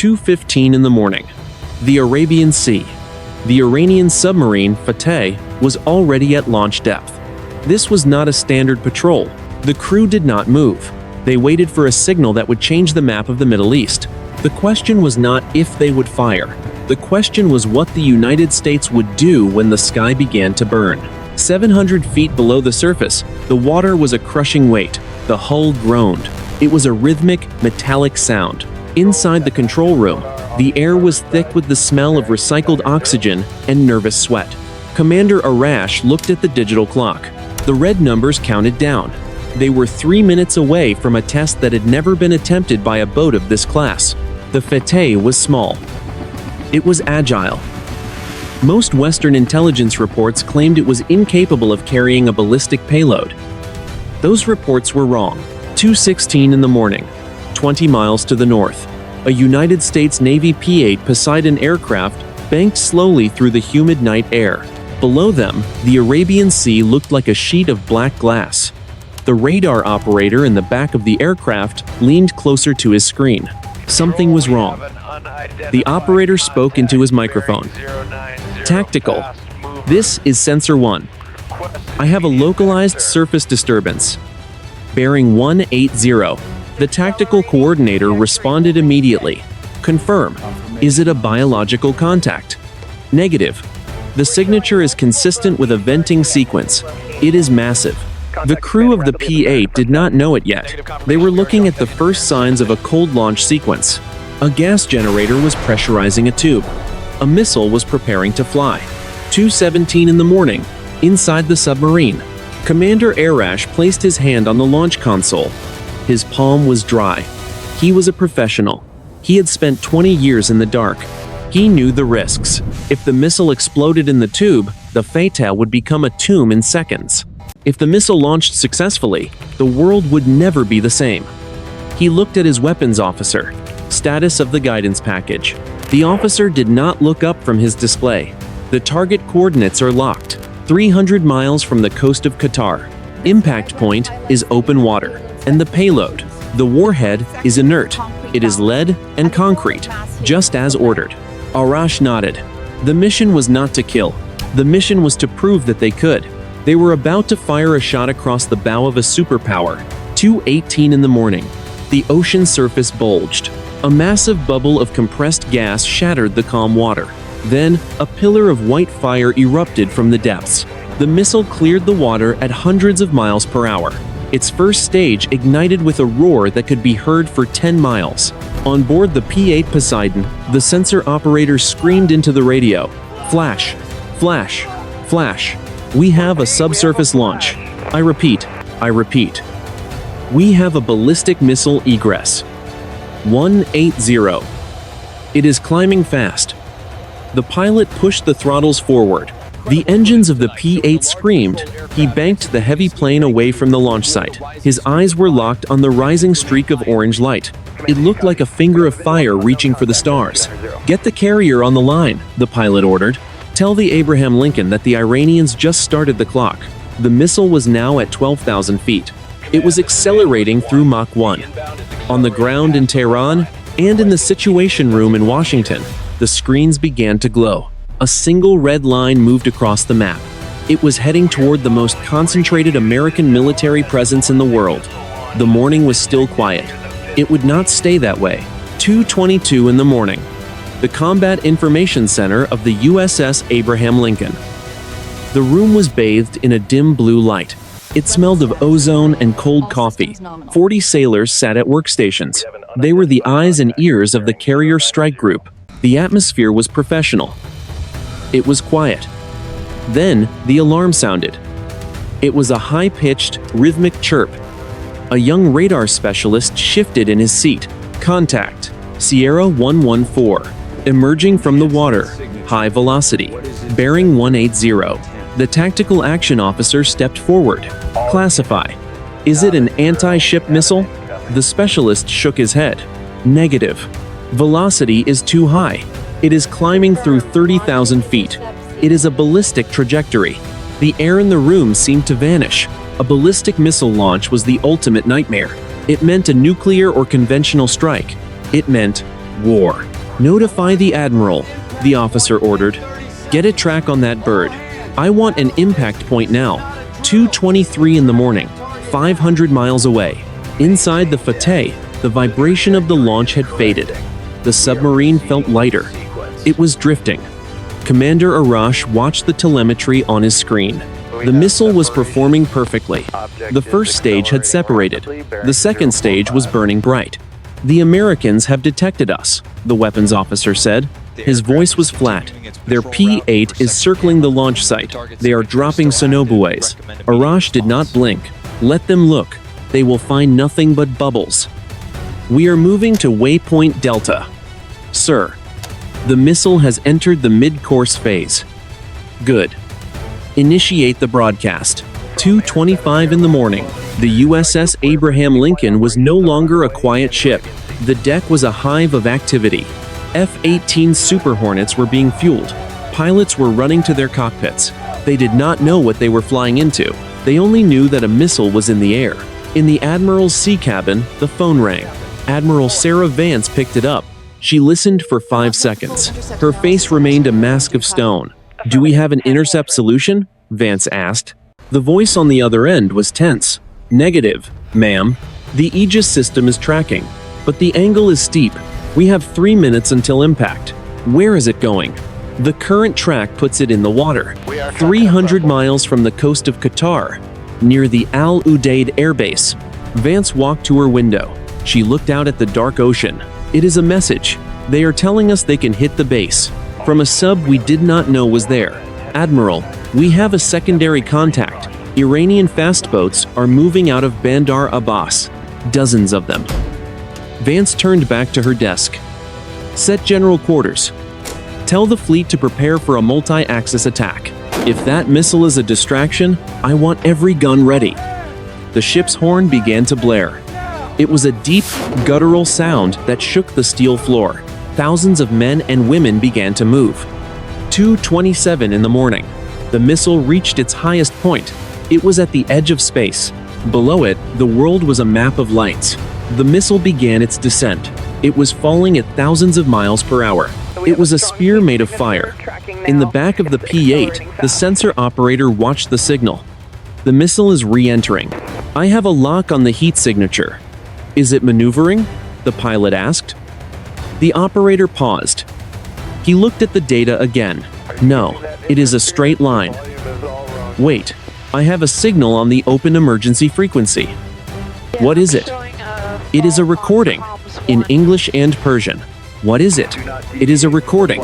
2:15 in the morning. The Arabian Sea. The Iranian submarine Fateh was already at launch depth. This was not a standard patrol. The crew did not move. They waited for a signal that would change the map of the Middle East. The question was not if they would fire. The question was what the United States would do when the sky began to burn. 700 feet below the surface, the water was a crushing weight. The hull groaned. It was a rhythmic, metallic sound. Inside the control room, the air was thick with the smell of recycled oxygen and nervous sweat. Commander Arash looked at the digital clock. The red numbers counted down. They were 3 minutes away from a test that had never been attempted by a boat of this class. The Fateh was small. It was agile. Most Western intelligence reports claimed it was incapable of carrying a ballistic payload. Those reports were wrong. 2:16 in the morning, 20 miles to the north, a United States Navy P-8 Poseidon aircraft banked slowly through the humid night air. Below them, the Arabian Sea looked like a sheet of black glass. The radar operator in the back of the aircraft leaned closer to his screen. Something was wrong. The operator spoke into his microphone. Tactical. This is Sensor 1. I have a localized surface disturbance. Bearing 180. The tactical coordinator responded immediately. Confirm. Is it a biological contact? Negative. The signature is consistent with a venting sequence. It is massive. The crew of the P-8 did not know it yet. They were looking at the first signs of a cold launch sequence. A gas generator was pressurizing a tube. A missile was preparing to fly. 2:17 in the morning, inside the submarine. Commander Arash placed his hand on the launch console. His palm was dry. He was a professional. He had spent 20 years in the dark. He knew the risks. If the missile exploded in the tube, the Fateh would become a tomb in seconds. If the missile launched successfully, the world would never be the same. He looked at his weapons officer. Status of the guidance package. The officer did not look up from his display. The target coordinates are locked, 300 miles from the coast of Qatar. Impact point is open water. And the payload, the warhead, is inert. It is lead and concrete, just as ordered. Arash nodded. The mission was not to kill. The mission was to prove that they could. They were about to fire a shot across the bow of a superpower. 2:18 in the morning. The ocean surface bulged. A massive bubble of compressed gas shattered the calm water. Then, a pillar of white fire erupted from the depths. The missile cleared the water at hundreds of miles per hour. Its first stage ignited with a roar that could be heard for 10 miles. On board the P-8 Poseidon, the sensor operator screamed into the radio. Flash! Flash! Flash! We have a subsurface launch. I repeat. We have a ballistic missile egress. 180. It is climbing fast. The pilot pushed the throttles forward. The engines of the P-8 screamed. He banked the heavy plane away from the launch site. His eyes were locked on the rising streak of orange light. It looked like a finger of fire reaching for the stars. Get the carrier on the line, the pilot ordered. Tell the Abraham Lincoln that the Iranians just started the clock. The missile was now at 12,000 feet. It was accelerating through Mach 1. On the ground in Tehran and in the Situation Room in Washington, the screens began to glow. A single red line moved across the map. It was heading toward the most concentrated American military presence in the world. The morning was still quiet. It would not stay that way. 2:22 in the morning. The Combat Information Center of the USS Abraham Lincoln. The room was bathed in a dim blue light. It smelled of ozone and cold coffee. 40 sailors sat at workstations. They were the eyes and ears of the carrier strike group. The atmosphere was professional. It was quiet. Then the alarm sounded. It was a high-pitched, rhythmic chirp. A young radar specialist shifted in his seat. Contact. Sierra 114. Emerging from the water. High velocity. Bearing 180. The tactical action officer stepped forward. Classify. Is it an anti-ship missile? The specialist shook his head. Negative. Velocity is too high. It is climbing through 30,000 feet. It is a ballistic trajectory. The air in the room seemed to vanish. A ballistic missile launch was the ultimate nightmare. It meant a nuclear or conventional strike. It meant War. Notify the admiral, the officer ordered. Get a track on that bird. I want an impact point now. 2:23 in the morning, 500 miles away. Inside the Fateh, the vibration of the launch had faded. The submarine felt lighter. It was drifting. Commander Arash watched the telemetry on his screen. The missile was performing perfectly. The first stage had separated. The second stage was burning bright. The Americans have detected us, the weapons officer said. His voice was flat. Their P-8 is circling the launch site. They are dropping sonobuoys. Arash did not blink. Let them look. They will find nothing but bubbles. We are moving to waypoint Delta. Sir, the missile has entered the mid-course phase. Good. Initiate the broadcast. 2:25 in the morning. The USS Abraham Lincoln was no longer a quiet ship. The deck was a hive of activity. F-18 Super Hornets were being fueled. Pilots were running to their cockpits. They did not know what they were flying into. They only knew that a missile was in the air. In the Admiral's sea cabin, the phone rang. Admiral Sarah Vance picked it up. She listened for 5 seconds. Her face remained a mask of stone. Do we have an intercept solution? Vance asked. The voice on the other end was tense. Negative, ma'am. The Aegis system is tracking, but the angle is steep. We have 3 minutes until impact. Where is it going? The current track puts it in the water, 300 miles from the coast of Qatar, near the Al Udeid Air Base. Vance walked to her window. She looked out at the dark ocean. It is a message. They are telling us they can hit the base. From a sub we did not know was there. Admiral, we have a secondary contact. Iranian fast boats are moving out of Bandar Abbas. Dozens of them. Vance turned back to her desk. Set general quarters. Tell the fleet to prepare for a multi-axis attack. If that missile is a distraction, I want every gun ready. The ship's horn began to blare. It was a deep, guttural sound that shook the steel floor. Thousands of men and women began to move. 2:27 in the morning. The missile reached its highest point. It was at the edge of space. Below it, the world was a map of lights. The missile began its descent. It was falling at thousands of miles per hour. It was a spear made of fire. In the back of the P-8, the sensor operator watched the signal. The missile is re-entering. I have a lock on the heat signature. Is it maneuvering? The pilot asked. The operator paused. He looked at the data again. No, it is a straight line. Wait, I have a signal on the open emergency frequency. What is it? It is a recording, in English and Persian. What is it? It is a recording,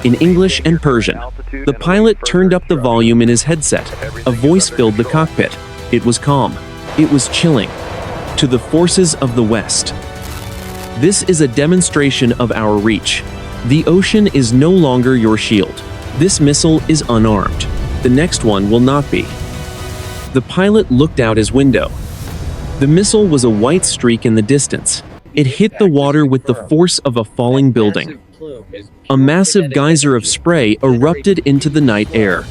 in English and Persian. The pilot turned up the volume in his headset. A voice filled the cockpit. It was calm. It was chilling. To the forces of the West. This is a demonstration of our reach. The ocean is no longer your shield. This missile is unarmed. The next one will not be. The pilot looked out his window. The missile was a white streak in the distance. It hit the water with the force of a falling building. A massive geyser of spray erupted into the night air.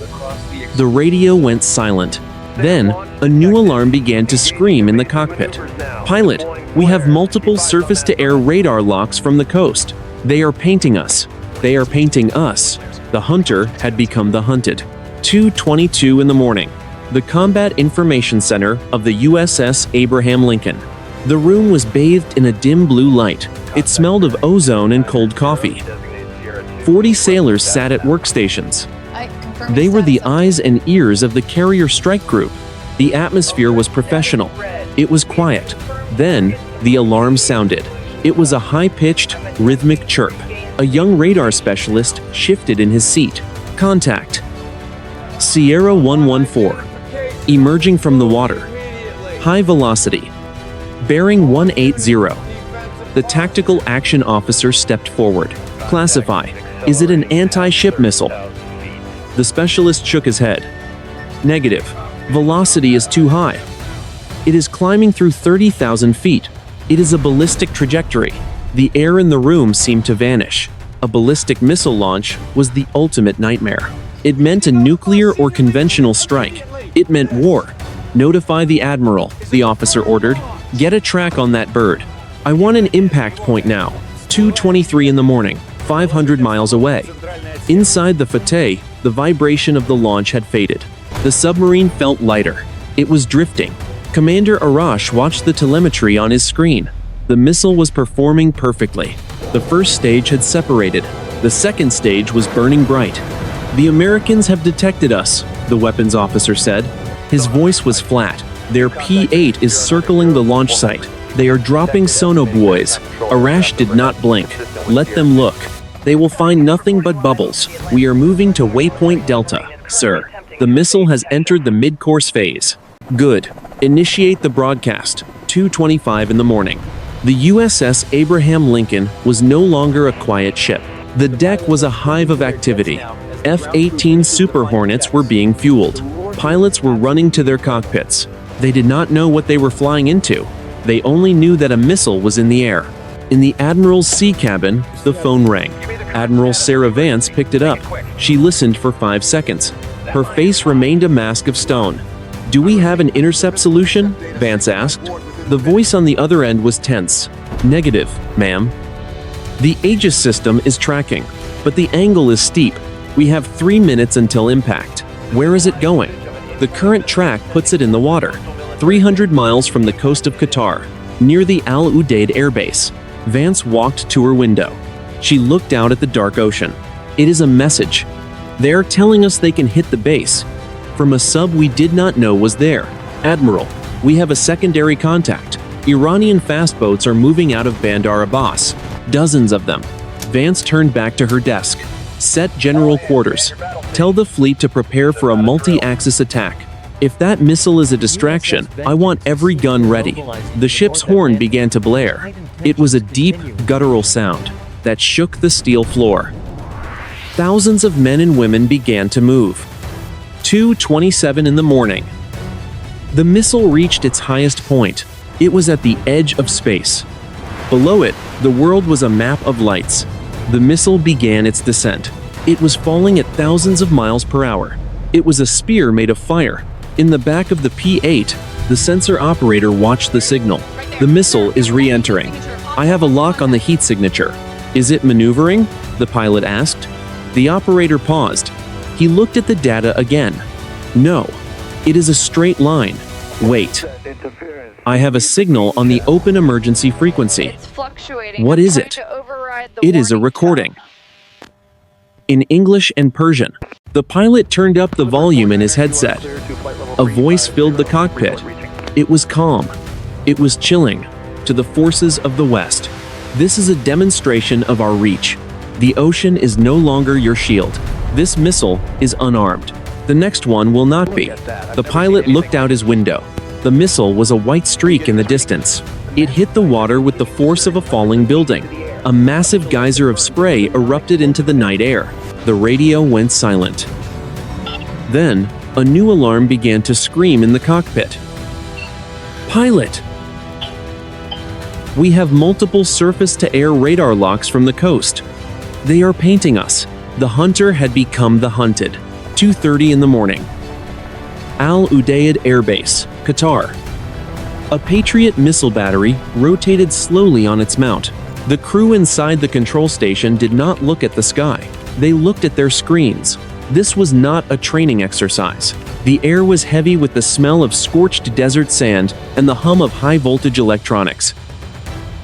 The radio went silent. Then, a new alarm began to scream in the cockpit. Pilot, we have multiple surface-to-air radar locks from the coast. They are painting us. They are painting us. The hunter had become the hunted. 2:22 in the morning. The Combat Information Center of the USS Abraham Lincoln. The room was bathed in a dim blue light. It smelled of ozone and cold coffee. 40 sailors sat at workstations. They were the eyes and ears of the carrier strike group. The atmosphere was professional. It was quiet. Then, the alarm sounded. It was a high-pitched, rhythmic chirp. A young radar specialist shifted in his seat. Contact. Sierra 114. Emerging from the water. High velocity. Bearing 180. The tactical action officer stepped forward. Classify. Is it an anti-ship missile? The specialist shook his head. Negative. Velocity is too high. It is climbing through 30,000 feet. It is a ballistic trajectory. The air in the room seemed to vanish. A ballistic missile launch was the ultimate nightmare. It meant a nuclear or conventional strike. It meant war. Notify the admiral, the officer ordered. Get a track on that bird. I want an impact point now. 2:23 in the morning, 500 miles away. Inside the Fateh, the vibration of the launch had faded. The submarine felt lighter. It was drifting. Commander Arash watched the telemetry on his screen. The missile was performing perfectly. The first stage had separated. The second stage was burning bright. "The Americans have detected us," the weapons officer said. His voice was flat. "Their P-8 is circling the launch site. They are dropping sonobuoys." Arash did not blink. "Let them look. They will find nothing but bubbles. We are moving to waypoint Delta, sir. The missile has entered the mid-course phase." "Good. Initiate the broadcast." 2:25 in the morning. The USS Abraham Lincoln was no longer a quiet ship. The deck was a hive of activity. F-18 Super Hornets were being fueled. Pilots were running to their cockpits. They did not know what they were flying into. They only knew that a missile was in the air. In the Admiral's sea cabin, the phone rang. Admiral Sarah Vance picked it up. She listened for 5 seconds. Her face remained a mask of stone. "Do we have an intercept solution?" Vance asked. The voice on the other end was tense. "Negative, ma'am. The Aegis system is tracking, but the angle is steep. We have 3 minutes until impact." "Where is it going?" "The current track puts it in the water, 300 miles from the coast of Qatar, near the Udeid Air Base." Vance walked to her window. She looked out at the dark ocean. "It is a message. They're telling us they can hit the base. From a sub we did not know was there." "Admiral, we have a secondary contact. Iranian fast boats are moving out of Bandar Abbas. Dozens of them." Vance turned back to her desk. "Set general quarters. Tell the fleet to prepare for a multi-axis attack. If that missile is a distraction, I want every gun ready." The ship's horn began to blare. It was a deep, guttural sound that shook the steel floor. Thousands of men and women began to move. 2:27 in the morning. The missile reached its highest point. It was at the edge of space. Below it, the world was a map of lights. The missile began its descent. It was falling at thousands of miles per hour. It was a spear made of fire. In the back of the P-8, the sensor operator watched the signal. "The missile is re-entering. I have a lock on the heat signature." "Is it maneuvering?" the pilot asked. The operator paused. He looked at the data again. "No, it is a straight line. Wait. I have a signal on the open emergency frequency." It's fluctuating. "What is it?" It is a recording. In English and Persian. The pilot turned up the volume in his headset. A voice filled the cockpit. It was calm. It was chilling. "To the forces of the West. This is a demonstration of our reach. The ocean is no longer your shield. This missile is unarmed. The next one will not be." The pilot looked out his window. The missile was a white streak in the distance. It hit the water with the force of a falling building. A massive geyser of spray erupted into the night air. The radio went silent. Then, a new alarm began to scream in the cockpit. "Pilot! We have multiple surface-to-air radar locks from the coast. They are painting us." The hunter had become the hunted. 2:30 in the morning. Udeid Air Base, Qatar. A Patriot missile battery rotated slowly on its mount. The crew inside the control station did not look at the sky. They looked at their screens. This was not a training exercise. The air was heavy with the smell of scorched desert sand and the hum of high-voltage electronics.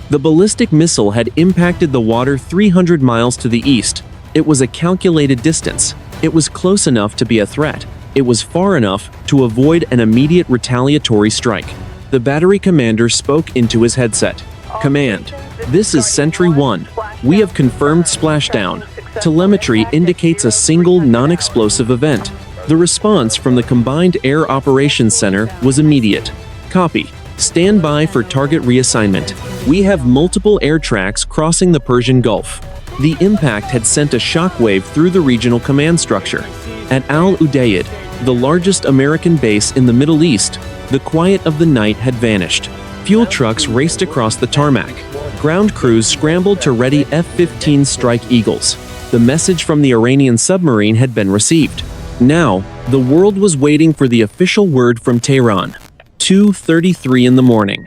The ballistic missile had impacted the water 300 miles to the east. It was a calculated distance. It was close enough to be a threat. It was far enough to avoid an immediate retaliatory strike. The battery commander spoke into his headset. "Command, this is Sentry 1. We have confirmed splashdown. Telemetry indicates a single non-explosive event." The response from the Combined Air Operations Center was immediate. "Copy. Stand by for target reassignment. We have multiple air tracks crossing the Persian Gulf." The impact had sent a shockwave through the regional command structure. At Al-Udeid, the largest American base in the Middle East, the quiet of the night had vanished. Fuel trucks raced across the tarmac. Ground crews scrambled to ready F-15 Strike Eagles. The message from the Iranian submarine had been received. Now, the world was waiting for the official word from Tehran. 2:33 in the morning.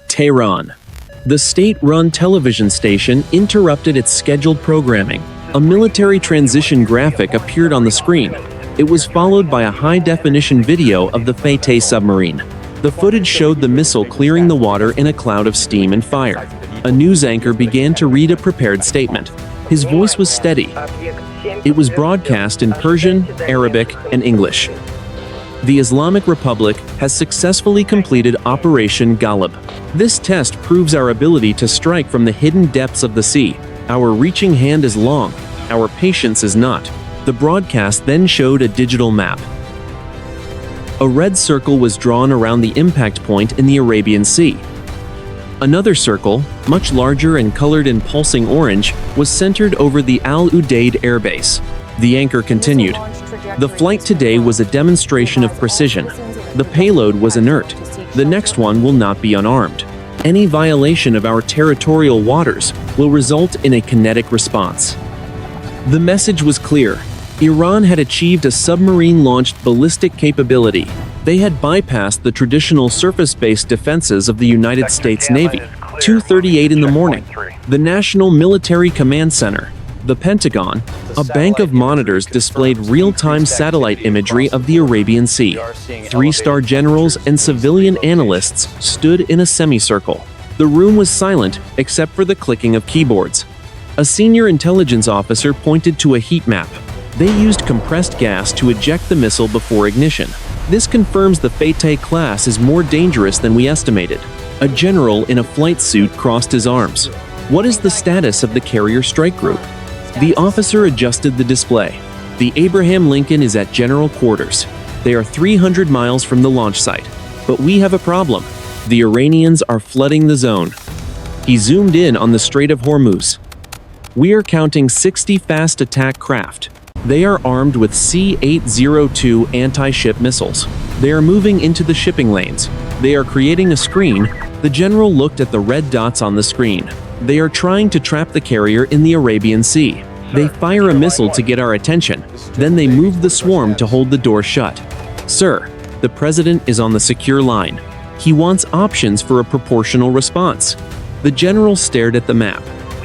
Tehran. The state-run television station interrupted its scheduled programming. A military transition graphic appeared on the screen. It was followed by a high-definition video of the Fateh submarine. The footage showed the missile clearing the water in a cloud of steam and fire. A news anchor began to read a prepared statement. His voice was steady. It was broadcast in Persian, Arabic, and English. The Islamic Republic has successfully completed Operation Ghalib. This test proves our ability to strike from the hidden depths of the sea. Our reaching hand is long, our patience is not. The broadcast then showed a digital map. A red circle was drawn around the impact point in the Arabian Sea. Another circle, much larger and colored in pulsing orange, was centered over the Udeid Air Base. The anchor continued. The flight today was a demonstration of precision. The payload was inert. The next one will not be unarmed. Any violation of our territorial waters will result in a kinetic response. The message was clear. Iran had achieved a submarine-launched ballistic capability. They had bypassed the traditional surface-based defenses of the United States Navy. 2:38 in the morning. The National Military Command Center, the Pentagon, a bank of monitors displayed real-time satellite imagery of the Arabian Sea. 3-star generals and civilian analysts stood in a semicircle. The room was silent except for the clicking of keyboards. A senior intelligence officer pointed to a heat map. They used compressed gas to eject the missile before ignition. This confirms the Fateh class is more dangerous than we estimated. A general in a flight suit crossed his arms. What is the status of the carrier strike group? The officer adjusted the display. The Abraham Lincoln is at general quarters. They are 300 miles from the launch site. But we have a problem. The Iranians are flooding the zone. He zoomed in on the Strait of Hormuz. We are counting 60 fast attack craft. They are armed with C-802 anti-ship missiles. They are moving into the shipping lanes. They are creating a screen. The general looked at the red dots on the screen. They are trying to trap the carrier in the Arabian Sea. They fire a missile to get our attention. Then they move the swarm to hold the door shut. Sir, the president is on the secure line. He wants options for a proportional response. The general stared at the map.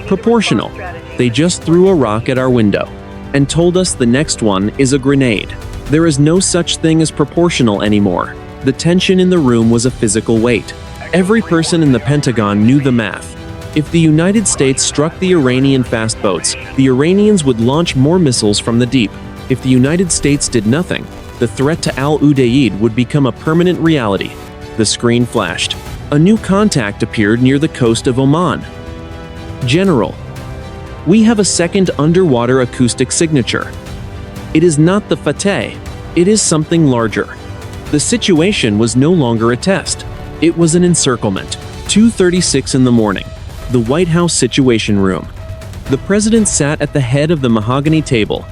Proportional. They just threw a rock at our window and told us the next one is a grenade. There is no such thing as proportional anymore. The tension in the room was a physical weight. Every person in the Pentagon knew the math. If the United States struck the Iranian fast boats, the Iranians would launch more missiles from the deep. If the United States did nothing, the threat to Al-Udeid would become a permanent reality. The screen flashed. A new contact appeared near the coast of Oman. General, we have a second underwater acoustic signature. It is not the Fateh. It is something larger. The situation was no longer a test. It was an encirclement. 2:36 in the morning. The White House Situation Room. The president sat at the head of the mahogany table.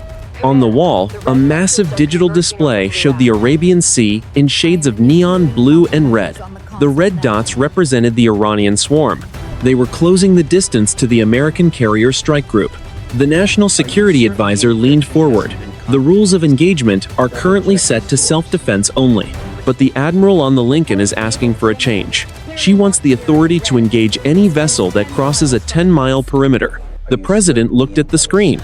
On the wall, a massive digital display showed the Arabian Sea in shades of neon blue and red. The red dots represented the Iranian swarm. They were closing the distance to the American carrier strike group. The National Security Advisor leaned forward. The rules of engagement are currently set to self-defense only, but the admiral on the Lincoln is asking for a change. She wants the authority to engage any vessel that crosses a 10-mile perimeter. The president looked at the screen.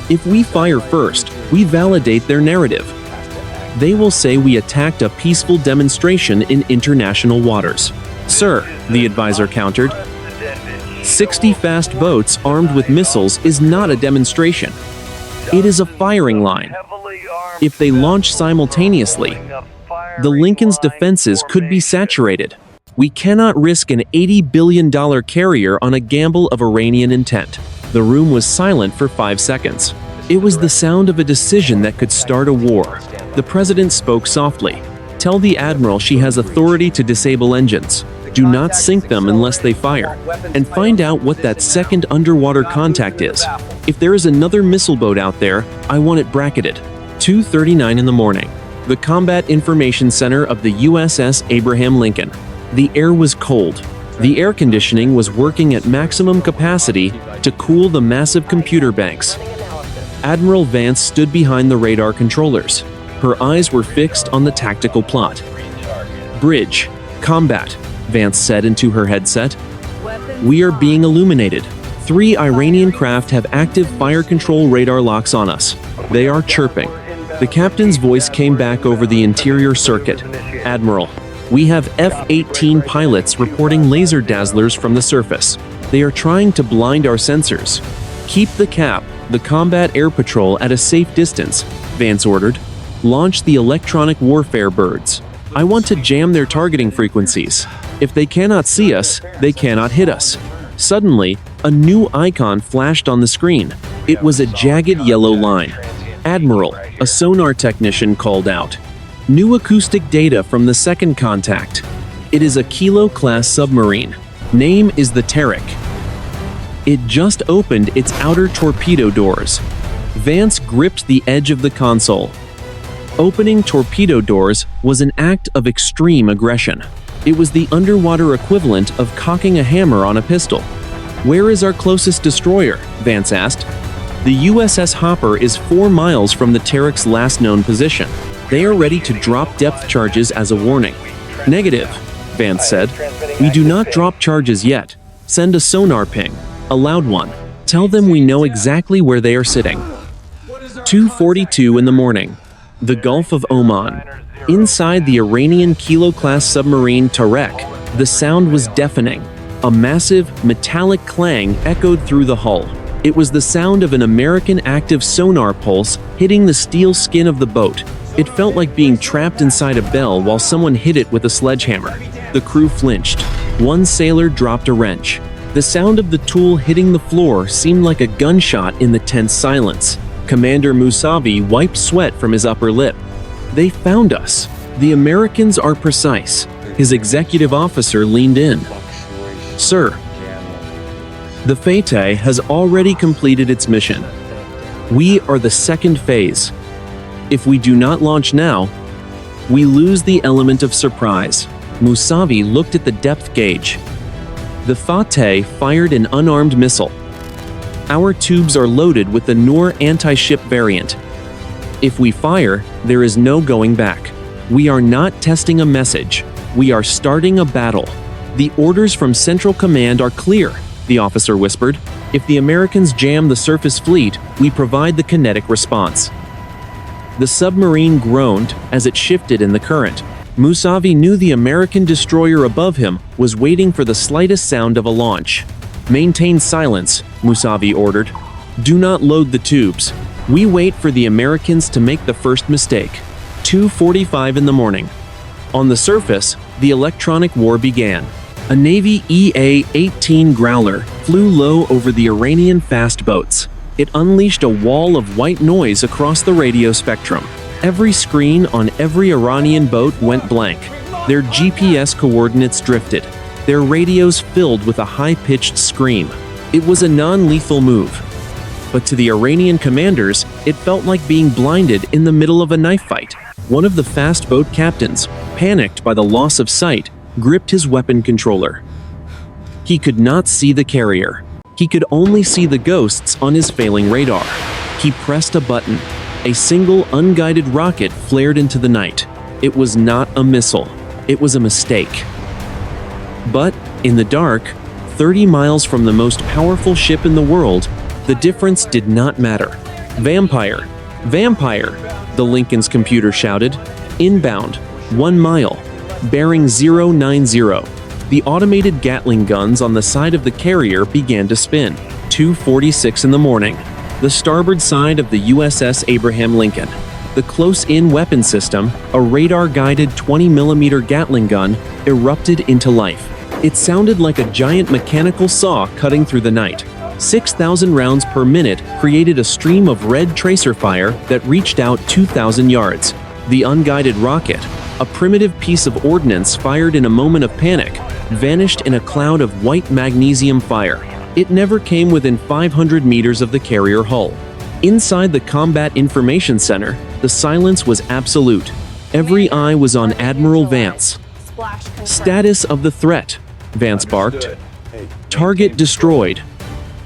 If we fire first, we validate their narrative. They will say we attacked a peaceful demonstration in international waters. Sir, the advisor countered, 60 fast boats armed with missiles is not a demonstration. It is a firing line. If they launch simultaneously, the Lincoln's defenses could be saturated. We cannot risk an $80 billion carrier on a gamble of Iranian intent. The room was silent for 5 seconds. It was the sound of a decision that could start a war. The president spoke softly. Tell the admiral she has authority to disable engines. Do not sink them unless they fire. And find out what that second underwater contact is. If there is another missile boat out there, I want it bracketed. 2:39 in the morning. The Combat Information Center of the USS Abraham Lincoln. The air was cold. The air conditioning was working at maximum capacity to cool the massive computer banks. Admiral Vance stood behind the radar controllers. Her eyes were fixed on the tactical plot. Bridge. Combat, Vance said into her headset. We are being illuminated. 3 Iranian craft have active fire control radar locks on us. They are chirping. The captain's voice came back over the interior circuit. Admiral, we have F-18 pilots reporting laser dazzlers from the surface. They are trying to blind our sensors. Keep the CAP, the Combat Air Patrol, at a safe distance, Vance ordered. Launch the electronic warfare birds. I want to jam their targeting frequencies. If they cannot see us, they cannot hit us. Suddenly, a new icon flashed on the screen. It was a jagged yellow line. Admiral, a sonar technician called out. New acoustic data from the second contact. It is a Kilo-class submarine. Name is the Tariq. It just opened its outer torpedo doors. Vance gripped the edge of the console. Opening torpedo doors was an act of extreme aggression. It was the underwater equivalent of cocking a hammer on a pistol. Where is our closest destroyer? Vance asked. The USS Hopper is 4 miles from the Tariq's last known position. They are ready to drop depth charges as a warning. Negative, Vance said. We do not drop charges yet. Send a sonar ping, a loud one. Tell them we know exactly where they are sitting. 2:42 in the morning. The Gulf of Oman. Inside the Iranian Kilo-class submarine Tariq, the sound was deafening. A massive, metallic clang echoed through the hull. It was the sound of an American active sonar pulse hitting the steel skin of the boat. It felt like being trapped inside a bell while someone hit it with a sledgehammer. The crew flinched. One sailor dropped a wrench. The sound of the tool hitting the floor seemed like a gunshot in the tense silence. Commander Musavi wiped sweat from his upper lip. They found us. The Americans are precise. His executive officer leaned in. Sir, the Fateh has already completed its mission. We are the second phase. If we do not launch now, we lose the element of surprise. Musavi looked at the depth gauge. The Fateh fired an unarmed missile. Our tubes are loaded with the Noor anti-ship variant. If we fire, there is no going back. We are not testing a message. We are starting a battle. The orders from Central Command are clear, the officer whispered. If the Americans jam the surface fleet, we provide the kinetic response. The submarine groaned as it shifted in the current. Musavi knew the American destroyer above him was waiting for the slightest sound of a launch. Maintain silence, Musavi ordered. Do not load the tubes. We wait for the Americans to make the first mistake. 2:45 in the morning. On the surface, the electronic war began. A Navy EA-18 Growler flew low over the Iranian fast boats. It unleashed a wall of white noise across the radio spectrum. Every screen on every Iranian boat went blank. Their GPS coordinates drifted. Their radios filled with a high-pitched scream. It was a non-lethal move. But to the Iranian commanders, it felt like being blinded in the middle of a knife fight. One of the fast boat captains, panicked by the loss of sight, gripped his weapon controller. He could not see the carrier. He could only see the ghosts on his failing radar. He pressed a button. A single unguided rocket flared into the night. It was not a missile. It was a mistake. But, in the dark, 30 miles from the most powerful ship in the world, the difference did not matter. Vampire! Vampire! The Lincoln's computer shouted. Inbound, 1 mile, bearing 090. The automated Gatling guns on the side of the carrier began to spin. 2:46 in the morning. The starboard side of the USS Abraham Lincoln. The close-in weapon system, a radar-guided 20mm Gatling gun, erupted into life. It sounded like a giant mechanical saw cutting through the night. 6,000 rounds per minute created a stream of red tracer fire that reached out 2,000 yards. The unguided rocket, a primitive piece of ordnance fired in a moment of panic, vanished in a cloud of white magnesium fire. It never came within 500 meters of the carrier hull. Inside the Combat Information Center, the silence was absolute. Every eye was on Admiral Vance. Status of the threat, Vance barked. Target destroyed.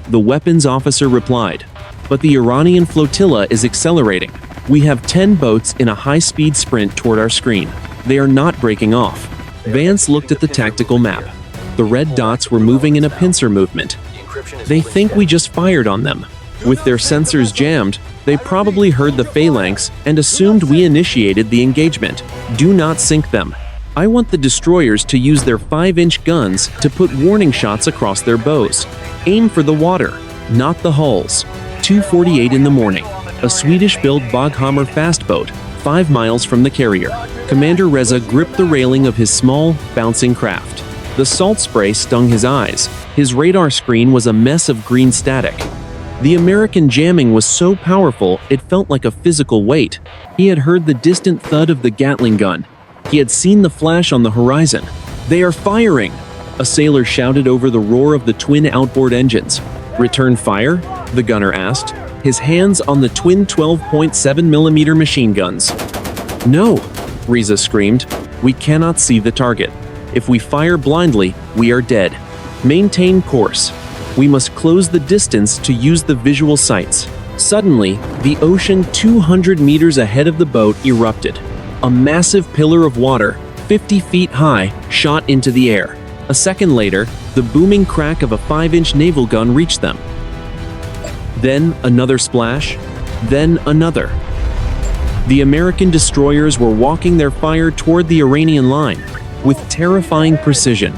The weapons officer replied. But the Iranian flotilla is accelerating. We have 10 boats in a high-speed sprint toward our screen. They are not breaking off. Vance looked at the tactical map. The red dots were moving in a pincer movement. They think we just fired on them. With their sensors jammed, they probably heard the phalanx and assumed we initiated the engagement. Do not sink them. I want the destroyers to use their 5-inch guns to put warning shots across their bows. Aim for the water, not the hulls. 2:48 in the morning. A Swedish-built Boghammer fast boat, 5 miles from the carrier. Commander Reza gripped the railing of his small, bouncing craft. The salt spray stung his eyes. His radar screen was a mess of green static. The American jamming was so powerful it felt like a physical weight. He had heard the distant thud of the Gatling gun. He had seen the flash on the horizon. "They are firing!" A sailor shouted over the roar of the twin outboard engines. "Return fire?" the gunner asked, his hands on the twin 12.7mm machine guns. "No," Reza screamed. "We cannot see the target. If we fire blindly, we are dead. Maintain course. We must close the distance to use the visual sights." Suddenly, the ocean 200 meters ahead of the boat erupted. A massive pillar of water, 50 feet high, shot into the air. A second later, the booming crack of a 5-inch naval gun reached them. Then another splash, then another. The American destroyers were walking their fire toward the Iranian line with terrifying precision.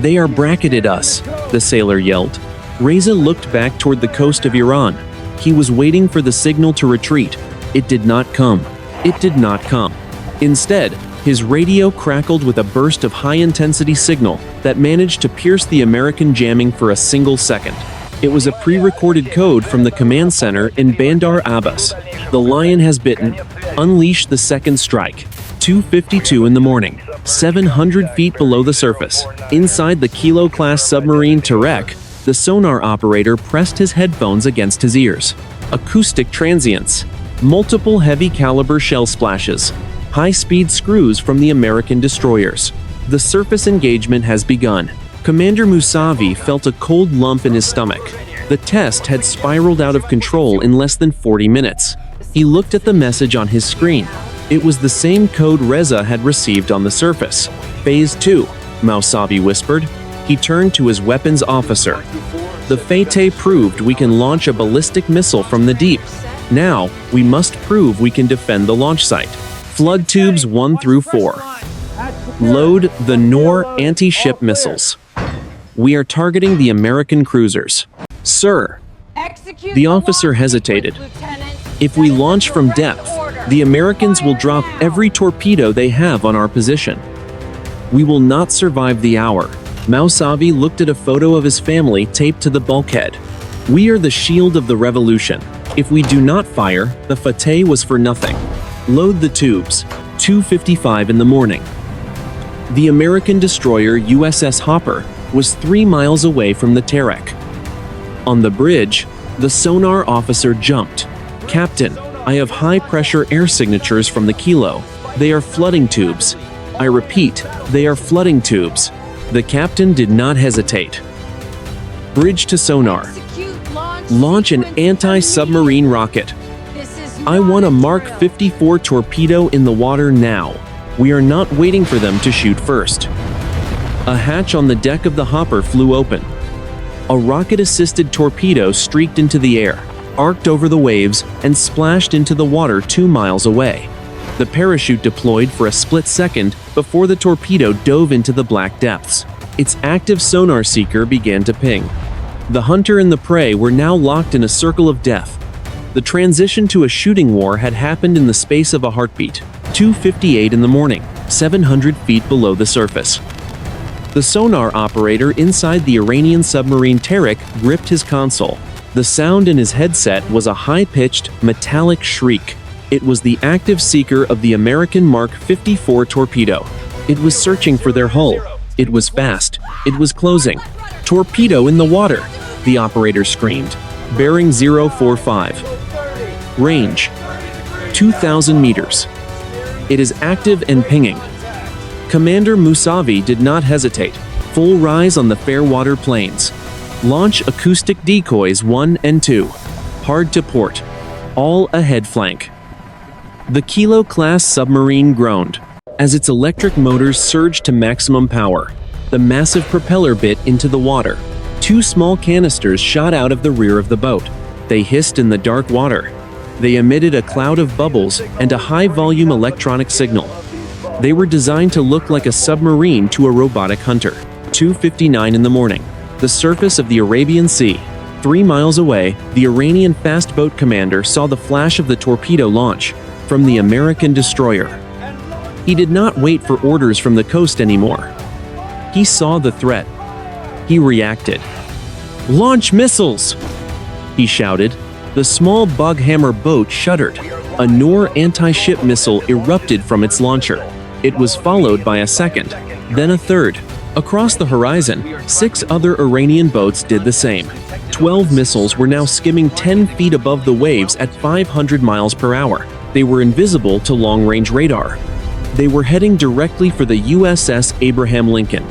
"They are bracketed us," the sailor yelled. Reza looked back toward the coast of Iran. He was waiting for the signal to retreat. It did not come. It did not come. Instead, his radio crackled with a burst of high-intensity signal that managed to pierce the American jamming for a single second. It was a pre-recorded code from the command center in Bandar Abbas. "The lion has bitten. Unleash the second strike." 2:52 in the morning, 700 feet below the surface. Inside the Kilo-class submarine Tarek, the sonar operator pressed his headphones against his ears. Acoustic transients. Multiple heavy-caliber shell splashes. High-speed screws from the American destroyers. The surface engagement has begun. Commander Musavi felt a cold lump in his stomach. The test had spiraled out of control in less than 40 minutes. He looked at the message on his screen. It was the same code Reza had received on the surface. "Phase 2, Musavi whispered. He turned to his weapons officer. "The Fateh proved we can launch a ballistic missile from the deep. Now, we must prove we can defend the launch site. Flood tubes 1 through 4. Load the Noor anti-ship missiles. We are targeting the American cruisers." "Sir." The officer hesitated. "If we launch from depth, the Americans will drop every torpedo they have on our position. We will not survive the hour." Musavi looked at a photo of his family taped to the bulkhead. "We are the shield of the revolution. If we do not fire, the Fateh was for nothing. Load the tubes." 2:55 in the morning. The American destroyer USS Hopper was 3 miles away from the Tarek. On the bridge, the sonar officer jumped. "Captain, I have high-pressure air signatures from the Kilo. They are flooding tubes. I repeat, they are flooding tubes." The captain did not hesitate. "Bridge to sonar. Launch an anti-submarine rocket. I want a Mark 54 torpedo in the water now. We are not waiting for them to shoot first." A hatch on the deck of the Hopper flew open. A rocket-assisted torpedo streaked into the air, arced over the waves, and splashed into the water 2 miles away. The parachute deployed for a split second before the torpedo dove into the black depths. Its active sonar seeker began to ping. The hunter and the prey were now locked in a circle of death. The transition to a shooting war had happened in the space of a heartbeat. 2:58 in the morning, 700 feet below the surface. The sonar operator inside the Iranian submarine Tarek gripped his console. The sound in his headset was a high-pitched, metallic shriek. It was the active seeker of the American Mark 54 torpedo. It was searching for their hull. It was fast. It was closing. "Torpedo in the water!" the operator screamed. "Bearing 045. Range 2,000 meters. It is active and pinging." Commander Musavi did not hesitate. Full rise on the Fairwater Plains. Launch acoustic decoys 1 and 2. Hard to port. All ahead flank. The Kilo-class submarine groaned as its electric motors surged to maximum power. The massive propeller bit into the water. Two small canisters shot out of the rear of the boat. They hissed in the dark water. They emitted a cloud of bubbles and a high-volume electronic signal. They were designed to look like a submarine to a robotic hunter. 2:59 in the morning. The surface of the Arabian Sea. 3 miles away, the Iranian fast boat commander saw the flash of the torpedo launch from the American destroyer. He did not wait for orders from the coast anymore. He saw the threat. He reacted. "Launch missiles!" he shouted. The small bughammer boat shuddered. A Noor anti-ship missile erupted from its launcher. It was followed by a second, then a third. Across the horizon, 6 other Iranian boats did the same. 12 missiles were now skimming 10 feet above the waves at 500 miles per hour. They were invisible to long-range radar. They were heading directly for the USS Abraham Lincoln.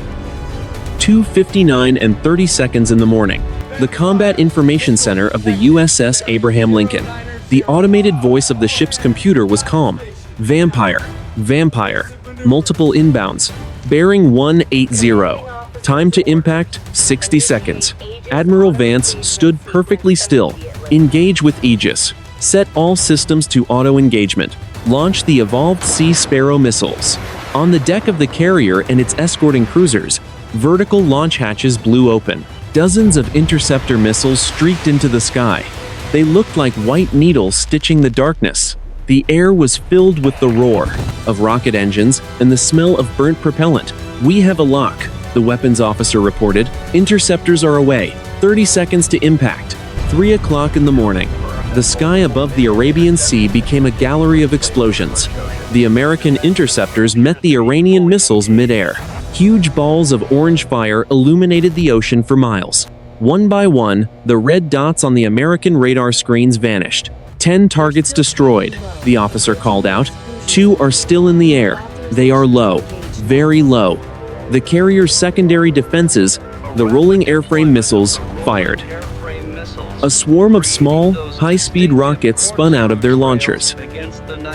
2:59 and 30 seconds in the morning. The Combat Information Center of the USS Abraham Lincoln. The automated voice of the ship's computer was calm. Vampire. Vampire. Multiple inbounds. Bearing 180. Time to impact, 60 seconds. Admiral Vance stood perfectly still. Engage with Aegis. Set all systems to auto-engagement. Launch the evolved Sea Sparrow missiles. On the deck of the carrier and its escorting cruisers, vertical launch hatches blew open. Dozens of interceptor missiles streaked into the sky. They looked like white needles stitching the darkness. The air was filled with the roar of rocket engines and the smell of burnt propellant. "We have a lock," the weapons officer reported. "Interceptors are away. 30 seconds to impact." 3 o'clock in the morning. The sky above the Arabian Sea became a gallery of explosions. The American interceptors met the Iranian missiles mid-air. Huge balls of orange fire illuminated the ocean for miles. One by one, the red dots on the American radar screens vanished. 10 targets destroyed, the officer called out. 2 are still in the air. They are low, very low. The carrier's secondary defenses, the rolling airframe missiles, fired. A swarm of small, high-speed rockets spun out of their launchers.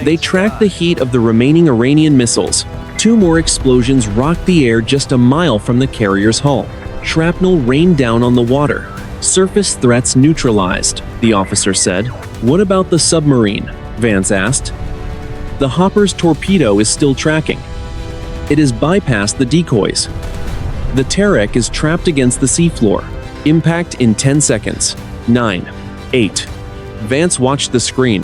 They tracked the heat of the remaining Iranian missiles. 2 more explosions rocked the air just a mile from the carrier's hull. Shrapnel rained down on the water. "Surface threats neutralized," the officer said. "What about the submarine?" Vance asked. "The Hopper's torpedo is still tracking. It has bypassed the decoys. The Tarek is trapped against the seafloor. Impact in 10 seconds. 9, 8. Vance watched the screen.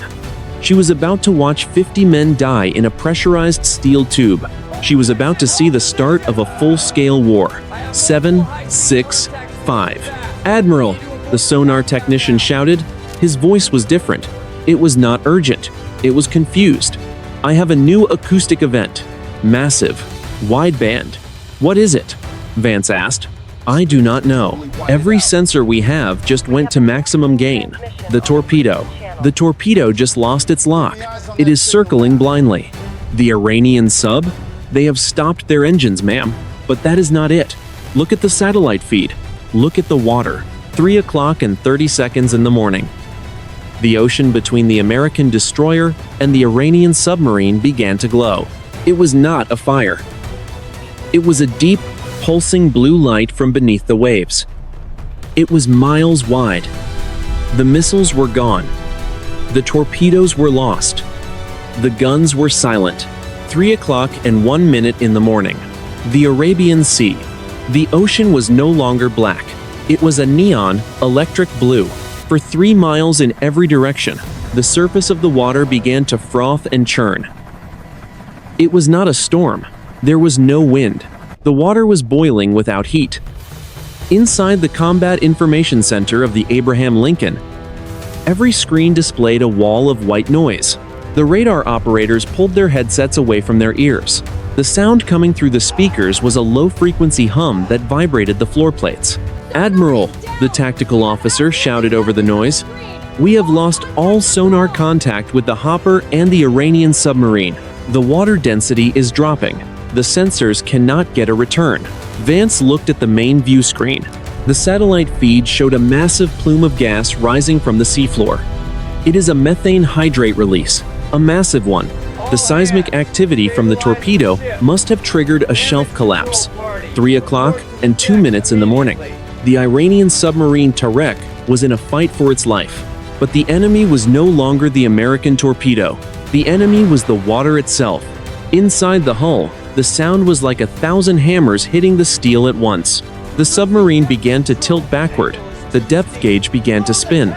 She was about to watch 50 men die in a pressurized steel tube. She was about to see the start of a full-scale war. 7, 6, 5. "Admiral!" the sonar technician shouted. His voice was different. It was not urgent. It was confused. "I have a new acoustic event. Massive. Wideband." "What is it?" Vance asked. "I do not know. Every sensor we have just went to maximum gain. The torpedo. The torpedo just lost its lock. It is circling blindly." "The Iranian sub? They have stopped their engines, ma'am. But that is not it. Look at the satellite feed. Look at the water." 3 o'clock and 30 seconds in the morning. The ocean between the American destroyer and the Iranian submarine began to glow. It was not a fire. It was a deep, pulsing blue light from beneath the waves. It was miles wide. The missiles were gone. The torpedoes were lost. The guns were silent. 3 o'clock and 1 minute in the morning. The Arabian Sea. The ocean was no longer black. It was a neon, electric blue. For 3 miles in every direction, the surface of the water began to froth and churn. It was not a storm. There was no wind. The water was boiling without heat. Inside the Combat Information Center of the Abraham Lincoln, every screen displayed a wall of white noise. The radar operators pulled their headsets away from their ears. The sound coming through the speakers was a low-frequency hum that vibrated the floor plates. "Admiral," the tactical officer shouted over the noise, "we have lost all sonar contact with the Hopper and the Iranian submarine. The water density is dropping. The sensors cannot get a return." Vance looked at the main view screen. The satellite feed showed a massive plume of gas rising from the seafloor. "It is a methane hydrate release, a massive one. The seismic activity from the torpedo must have triggered a shelf collapse. 3 o'clock and 2 minutes in the morning. The Iranian submarine Tarek was in a fight for its life. But the enemy was no longer the American torpedo. The enemy was the water itself. Inside the hull, the sound was like 1,000 hammers hitting the steel at once. The submarine began to tilt backward. The depth gauge began to spin.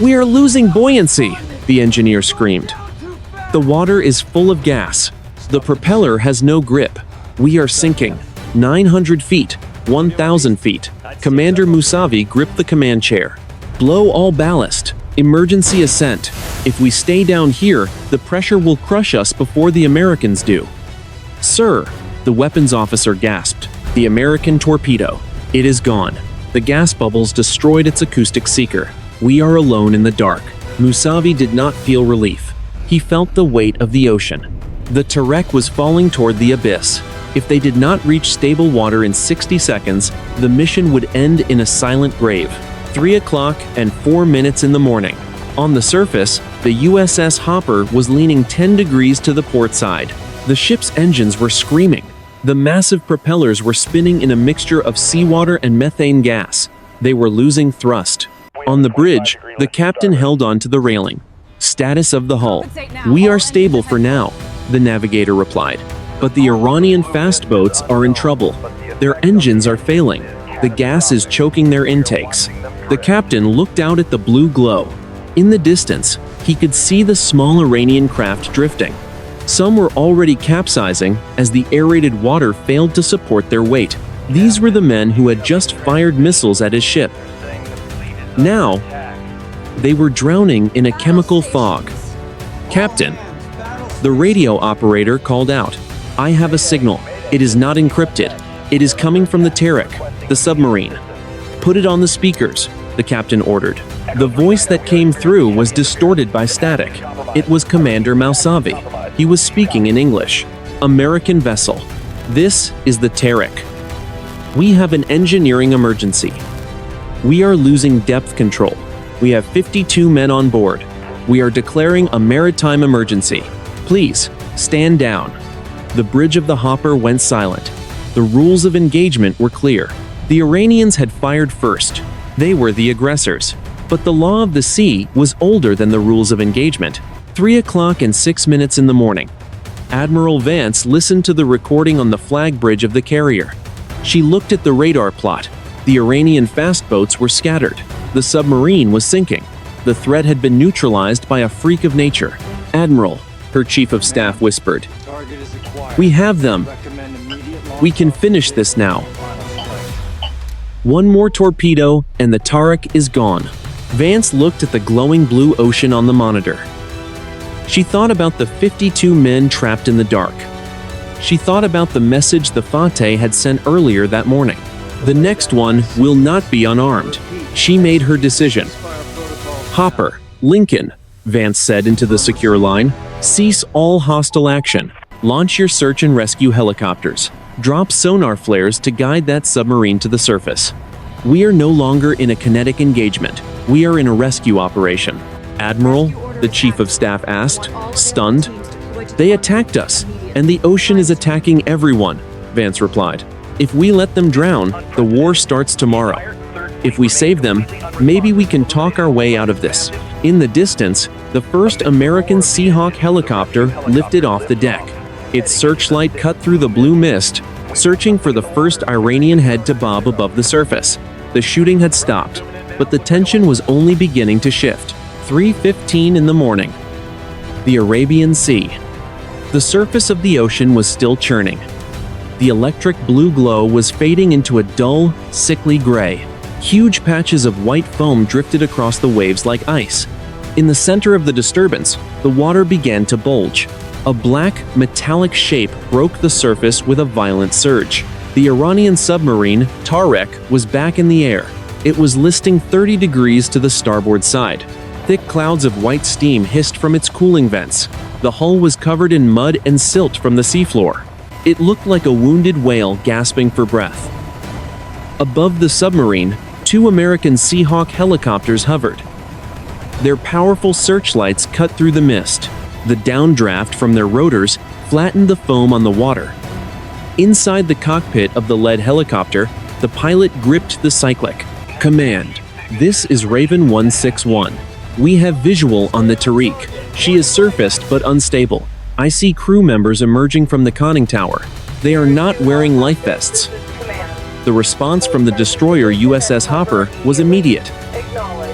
"We are losing buoyancy!" the engineer screamed. "The water is full of gas. The propeller has no grip. We are sinking." 900 feet, 1,000 feet. Commander Musavi gripped the command chair. "Blow all ballast. Emergency ascent. If we stay down here, the pressure will crush us before the Americans do." "Sir," the weapons officer gasped. "The American torpedo. It is gone. The gas bubbles destroyed its acoustic seeker. We are alone in the dark." Musavi did not feel relief. He felt the weight of the ocean. The Tarek was falling toward the abyss. If they did not reach stable water in 60 seconds, the mission would end in a silent grave. 3 o'clock and 4 minutes in the morning. On the surface, the USS Hopper was leaning 10 degrees to the port side. The ship's engines were screaming. The massive propellers were spinning in a mixture of seawater and methane gas. They were losing thrust. On the bridge, the captain held on to the railing. "Status of the hull. We are stable for now," the navigator replied. "But the Iranian fast boats are in trouble. Their engines are failing. The gas is choking their intakes." The captain looked out at the blue glow. In the distance, he could see the small Iranian craft drifting. Some were already capsizing as the aerated water failed to support their weight. These were the men who had just fired missiles at his ship. Now, they were drowning in a chemical fog. "Captain," the radio operator called out, "I have a signal. It is not encrypted. It is coming from the Tarek, the submarine." "Put it on the speakers," the captain ordered. The voice that came through was distorted by static. It was Commander Mousavi. He was speaking in English. "American vessel. This is the Tarek. We have an engineering emergency. We are losing depth control. We have 52 men on board. We are declaring a maritime emergency. Please, stand down." The bridge of the Hopper went silent. The rules of engagement were clear. The Iranians had fired first. They were the aggressors. But the law of the sea was older than the rules of engagement. 3 o'clock and 6 minutes in the morning. Admiral Vance listened to the recording on the flag bridge of the carrier. She looked at the radar plot. The Iranian fast boats were scattered. The submarine was sinking. The threat had been neutralized by a freak of nature. "Admiral," her chief of staff whispered, "we have them. We can finish this now. One more torpedo and the Tarek is gone." Vance looked at the glowing blue ocean on the monitor. She thought about the 52 men trapped in the dark. She thought about the message the Fateh had sent earlier that morning. The next one will not be unarmed. She made her decision. "Hopper, Lincoln," Vance said into the secure line, "cease all hostile action. Launch your search and rescue helicopters. Drop sonar flares to guide that submarine to the surface. We are no longer in a kinetic engagement. We are in a rescue operation." "Admiral," the chief of staff asked, stunned. "They attacked us, and the ocean is attacking everyone," Vance replied. "If we let them drown, the war starts tomorrow. If we save them, maybe we can talk our way out of this." In the distance, the first American Seahawk helicopter lifted off the deck. Its searchlight cut through the blue mist, searching for the first Iranian head to bob above the surface. The shooting had stopped, but the tension was only beginning to shift. 3:15 in the morning. The Arabian Sea. The surface of the ocean was still churning. The electric blue glow was fading into a dull, sickly gray. Huge patches of white foam drifted across the waves like ice. In the center of the disturbance, the water began to bulge. A black, metallic shape broke the surface with a violent surge. The Iranian submarine, Tarek, was back in the air. It was listing 30 degrees to the starboard side. Thick clouds of white steam hissed from its cooling vents. The hull was covered in mud and silt from the seafloor. It looked like a wounded whale gasping for breath. Above the submarine, 2 American Seahawk helicopters hovered. Their powerful searchlights cut through the mist. The downdraft from their rotors flattened the foam on the water. Inside the cockpit of the lead helicopter, the pilot gripped the cyclic. "Command, this is Raven 161. We have visual on the Tariq. She is surfaced but unstable. I see crew members emerging from the conning tower. They are not wearing life vests." The response from the destroyer USS Hopper was immediate.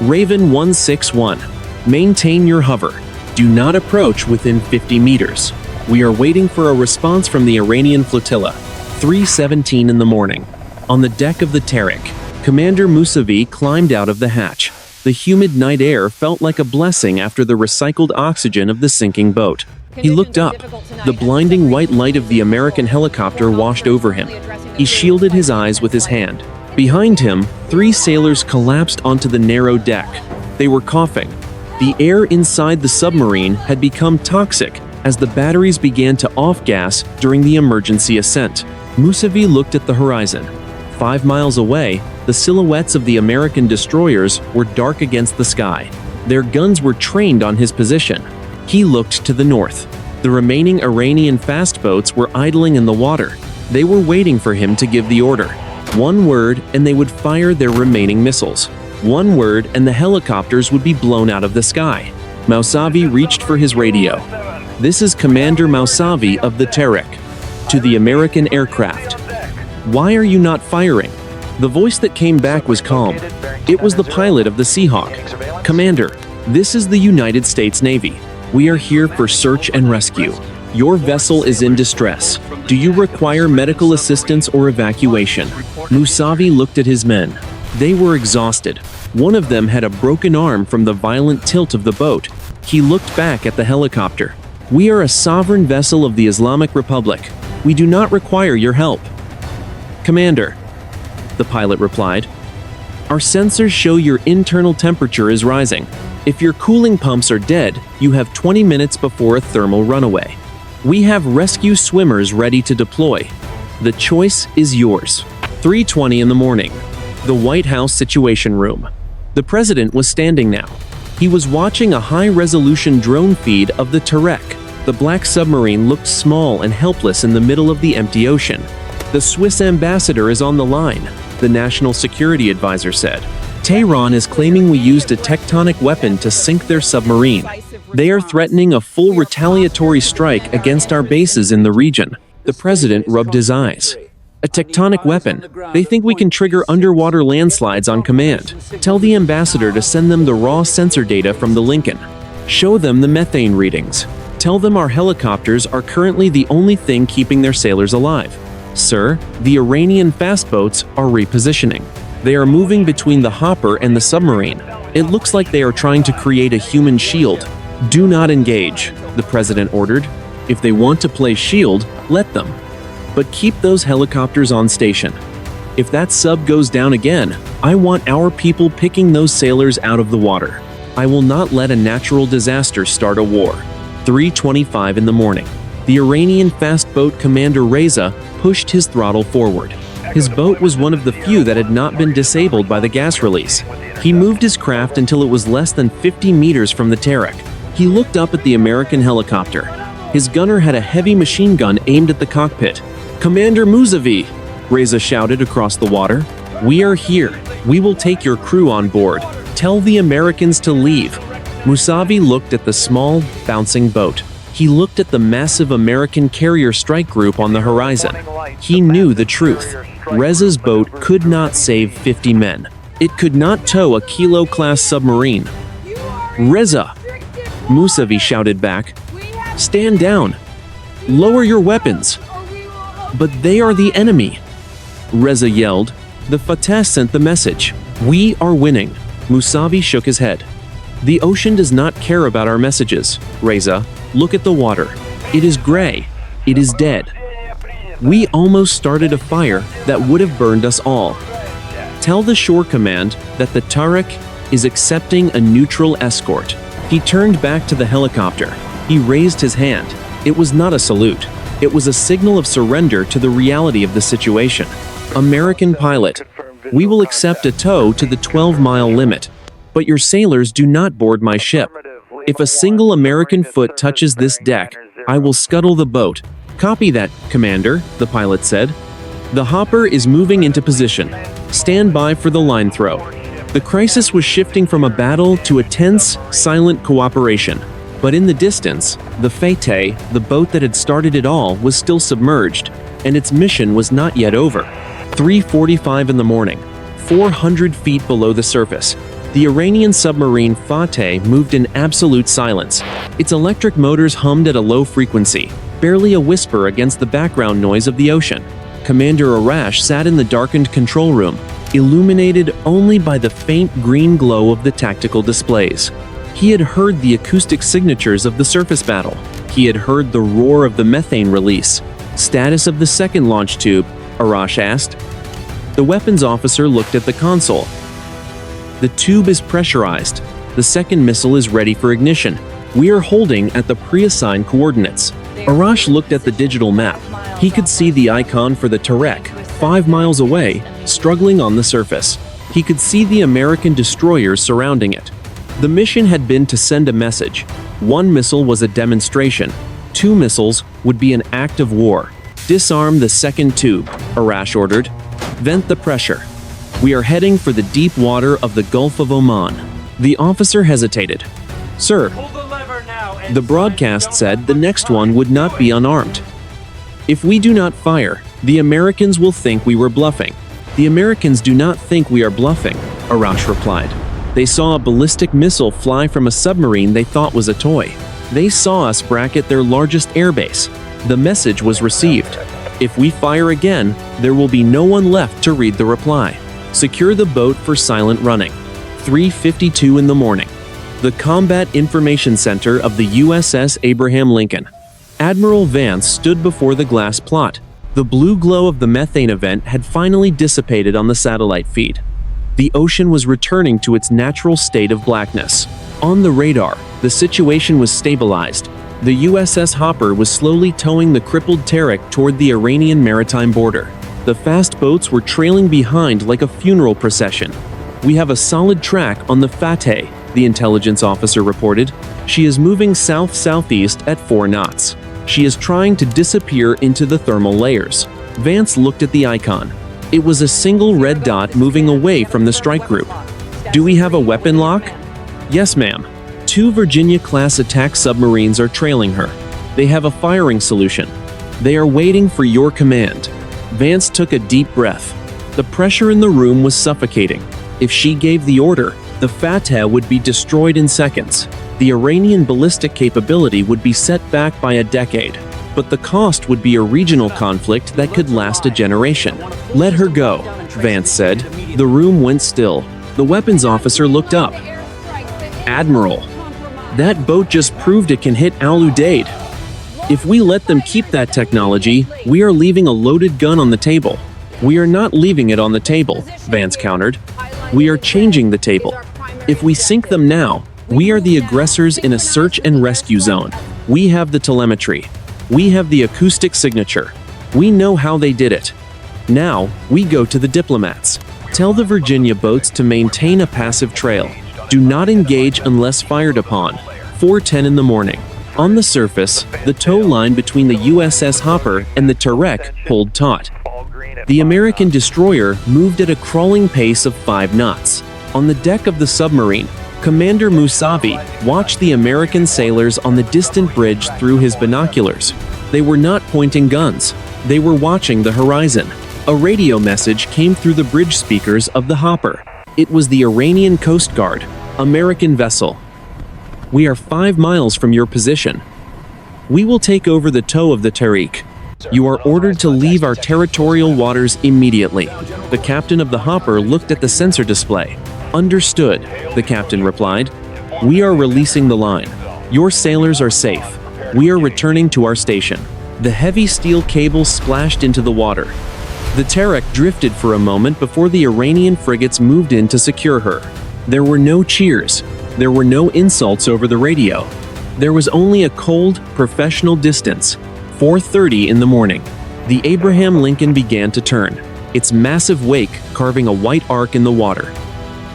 "Raven 161, maintain your hover. Do not approach within 50 meters. We are waiting for a response from the Iranian flotilla." 3:17 in the morning. On the deck of the Tariq, Commander Mousavi climbed out of the hatch. The humid night air felt like a blessing after the recycled oxygen of the sinking boat. He looked up. The blinding white light of the American helicopter washed over him. He shielded his eyes with his hand. Behind him, 3 sailors collapsed onto the narrow deck. They were coughing. The air inside the submarine had become toxic as the batteries began to off-gas during the emergency ascent. Mousavi looked at the horizon. 5 miles away, the silhouettes of the American destroyers were dark against the sky. Their guns were trained on his position. He looked to the north. The remaining Iranian fast boats were idling in the water. They were waiting for him to give the order. One word and they would fire their remaining missiles. One word and the helicopters would be blown out of the sky. Mousavi reached for his radio. "This is Commander Mousavi of the Tariq. To the American aircraft. Why are you not firing?" The voice that came back was calm. It was the pilot of the Seahawk. "Commander, this is the United States Navy. We are here for search and rescue. Your vessel is in distress. Do you require medical assistance or evacuation?" Mousavi looked at his men. They were exhausted. One of them had a broken arm from the violent tilt of the boat. He looked back at the helicopter. "We are a sovereign vessel of the Islamic Republic. We do not require your help." "Commander," the pilot replied, "our sensors show your internal temperature is rising. If your cooling pumps are dead, you have 20 minutes before a thermal runaway. We have rescue swimmers ready to deploy. The choice is yours." 3:20 in the morning. The White House Situation Room. The president was standing now. He was watching a high-resolution drone feed of the Tariq. The black submarine looked small and helpless in the middle of the empty ocean. "The Swiss ambassador is on the line," the national security advisor said. "Tehran is claiming we used a tectonic weapon to sink their submarine. They are threatening a full retaliatory strike against our bases in the region." The president rubbed his eyes. "A tectonic weapon? They think we can trigger underwater landslides on command. Tell the ambassador to send them the raw sensor data from the Lincoln. Show them the methane readings. Tell them our helicopters are currently the only thing keeping their sailors alive. Sir, the Iranian fast boats are repositioning. They are moving between the Hopper and the submarine. It looks like they are trying to create a human shield. Do not engage," the president ordered. "If they want to play shield, let them. But keep those helicopters on station. If that sub goes down again, I want our people picking those sailors out of the water. I will not let a natural disaster start a war." 3:25 in the morning. The Iranian fast boat commander Reza pushed his throttle forward. His boat was one of the few that had not been disabled by the gas release. He moved his craft until it was less than 50 meters from the Tariq. He looked up at the American helicopter. His gunner had a heavy machine gun aimed at the cockpit. "Commander Mousavi!" Reza shouted across the water. "We are here. We will take your crew on board. Tell the Americans to leave." Mousavi looked at the small, bouncing boat. He looked at the massive American carrier strike group on the horizon. He knew the truth. Reza's boat could not save 50 men. It could not tow a Kilo-class submarine. "Reza!" Mousavi shouted back. "Stand down. Lower your weapons." "But they are the enemy," Reza yelled. The Fateh sent the message. "We are winning." Mousavi shook his head. "The ocean does not care about our messages, Reza. Look at the water. It is gray. It is dead. We almost started a fire that would have burned us all. Tell the shore command that the Tariq is accepting a neutral escort." He turned back to the helicopter. He raised his hand. It was not a salute. It was a signal of surrender to the reality of the situation. "American pilot, we will accept a tow to the 12-mile limit, but your sailors do not board my ship." If a single American foot touches this deck, I will scuttle the boat. Copy that, Commander, the pilot said. The hopper is moving into position. Stand by for the line throw. The crisis was shifting from a battle to a tense, silent cooperation. But in the distance, the Fateh, the boat that had started it all, was still submerged, and its mission was not yet over. 3:45 in the morning, 400 feet below the surface, the Iranian submarine Fateh moved in absolute silence. Its electric motors hummed at a low frequency, barely a whisper against the background noise of the ocean. Commander Arash sat in the darkened control room, illuminated only by the faint green glow of the tactical displays. He had heard the acoustic signatures of the surface battle. He had heard the roar of the methane release. Status of the second launch tube, Arash asked. The weapons officer looked at the console. The tube is pressurized. The second missile is ready for ignition. We are holding at the pre-assigned coordinates. Arash looked at the digital map. He could see the icon for the Tarek, 5 miles away, struggling on the surface. He could see the American destroyers surrounding it. The mission had been to send a message. 1 missile was a demonstration. 2 missiles would be an act of war. Disarm the second tube, Arash ordered. Vent the pressure. We are heading for the deep water of the Gulf of Oman. The officer hesitated. Sir, the broadcast said the next one would not be unarmed. If we do not fire, the Americans will think we were bluffing. The Americans do not think we are bluffing, Arash replied. They saw a ballistic missile fly from a submarine they thought was a toy. They saw us bracket their largest airbase. The message was received. If we fire again, there will be no one left to read the reply. Secure the boat for silent running. 3:52 in the morning. The Combat Information Center of the USS Abraham Lincoln. Admiral Vance stood before the glass plot. The blue glow of the methane event had finally dissipated on the satellite feed. The ocean was returning to its natural state of blackness. On the radar, the situation was stabilized. The USS Hopper was slowly towing the crippled Tarek toward the Iranian maritime border. The fast boats were trailing behind like a funeral procession. We have a solid track on the Fateh, the intelligence officer reported. She is moving south-southeast at 4 knots. She is trying to disappear into the thermal layers. Vance looked at the icon. It was a single red dot moving away from the strike group. Do we have a weapon lock? Yes, ma'am. 2 Virginia-class attack submarines are trailing her. They have a firing solution. They are waiting for your command. Vance took a deep breath. The pressure in the room was suffocating. If she gave the order, the Fateh would be destroyed in seconds. The Iranian ballistic capability would be set back by a decade. But the cost would be a regional conflict that could last a generation. Let her go, Vance said. The room went still. The weapons officer looked up. Admiral, that boat just proved it can hit Al Udeid. If we let them keep that technology, we are leaving a loaded gun on the table. We are not leaving it on the table, Vance countered. We are changing the table. If we sink them now, we are the aggressors in a search and rescue zone. We have the telemetry. We have the acoustic signature. We know how they did it. Now, we go to the diplomats. Tell the Virginia boats to maintain a passive trail. Do not engage unless fired upon. 4:10 in the morning. On the surface, the tow line between the USS Hopper and the Tarek pulled taut. The American destroyer moved at a crawling pace of 5 knots. On the deck of the submarine, Commander Musavi watched the American sailors on the distant bridge through his binoculars. They were not pointing guns. They were watching the horizon. A radio message came through the bridge speakers of the Hopper. It was the Iranian Coast Guard, American vessel. We are 5 miles from your position. We will take over the tow of the Tariq. You are ordered to leave our territorial waters immediately. The captain of the Hopper looked at the sensor display. Understood, the captain replied. We are releasing the line. Your sailors are safe. We are returning to our station. The heavy steel cable splashed into the water. The Tarek drifted for a moment before the Iranian frigates moved in to secure her. There were no cheers. There were no insults over the radio. There was only a cold, professional distance. 4:30 in the morning. The Abraham Lincoln began to turn, its massive wake carving a white arc in the water.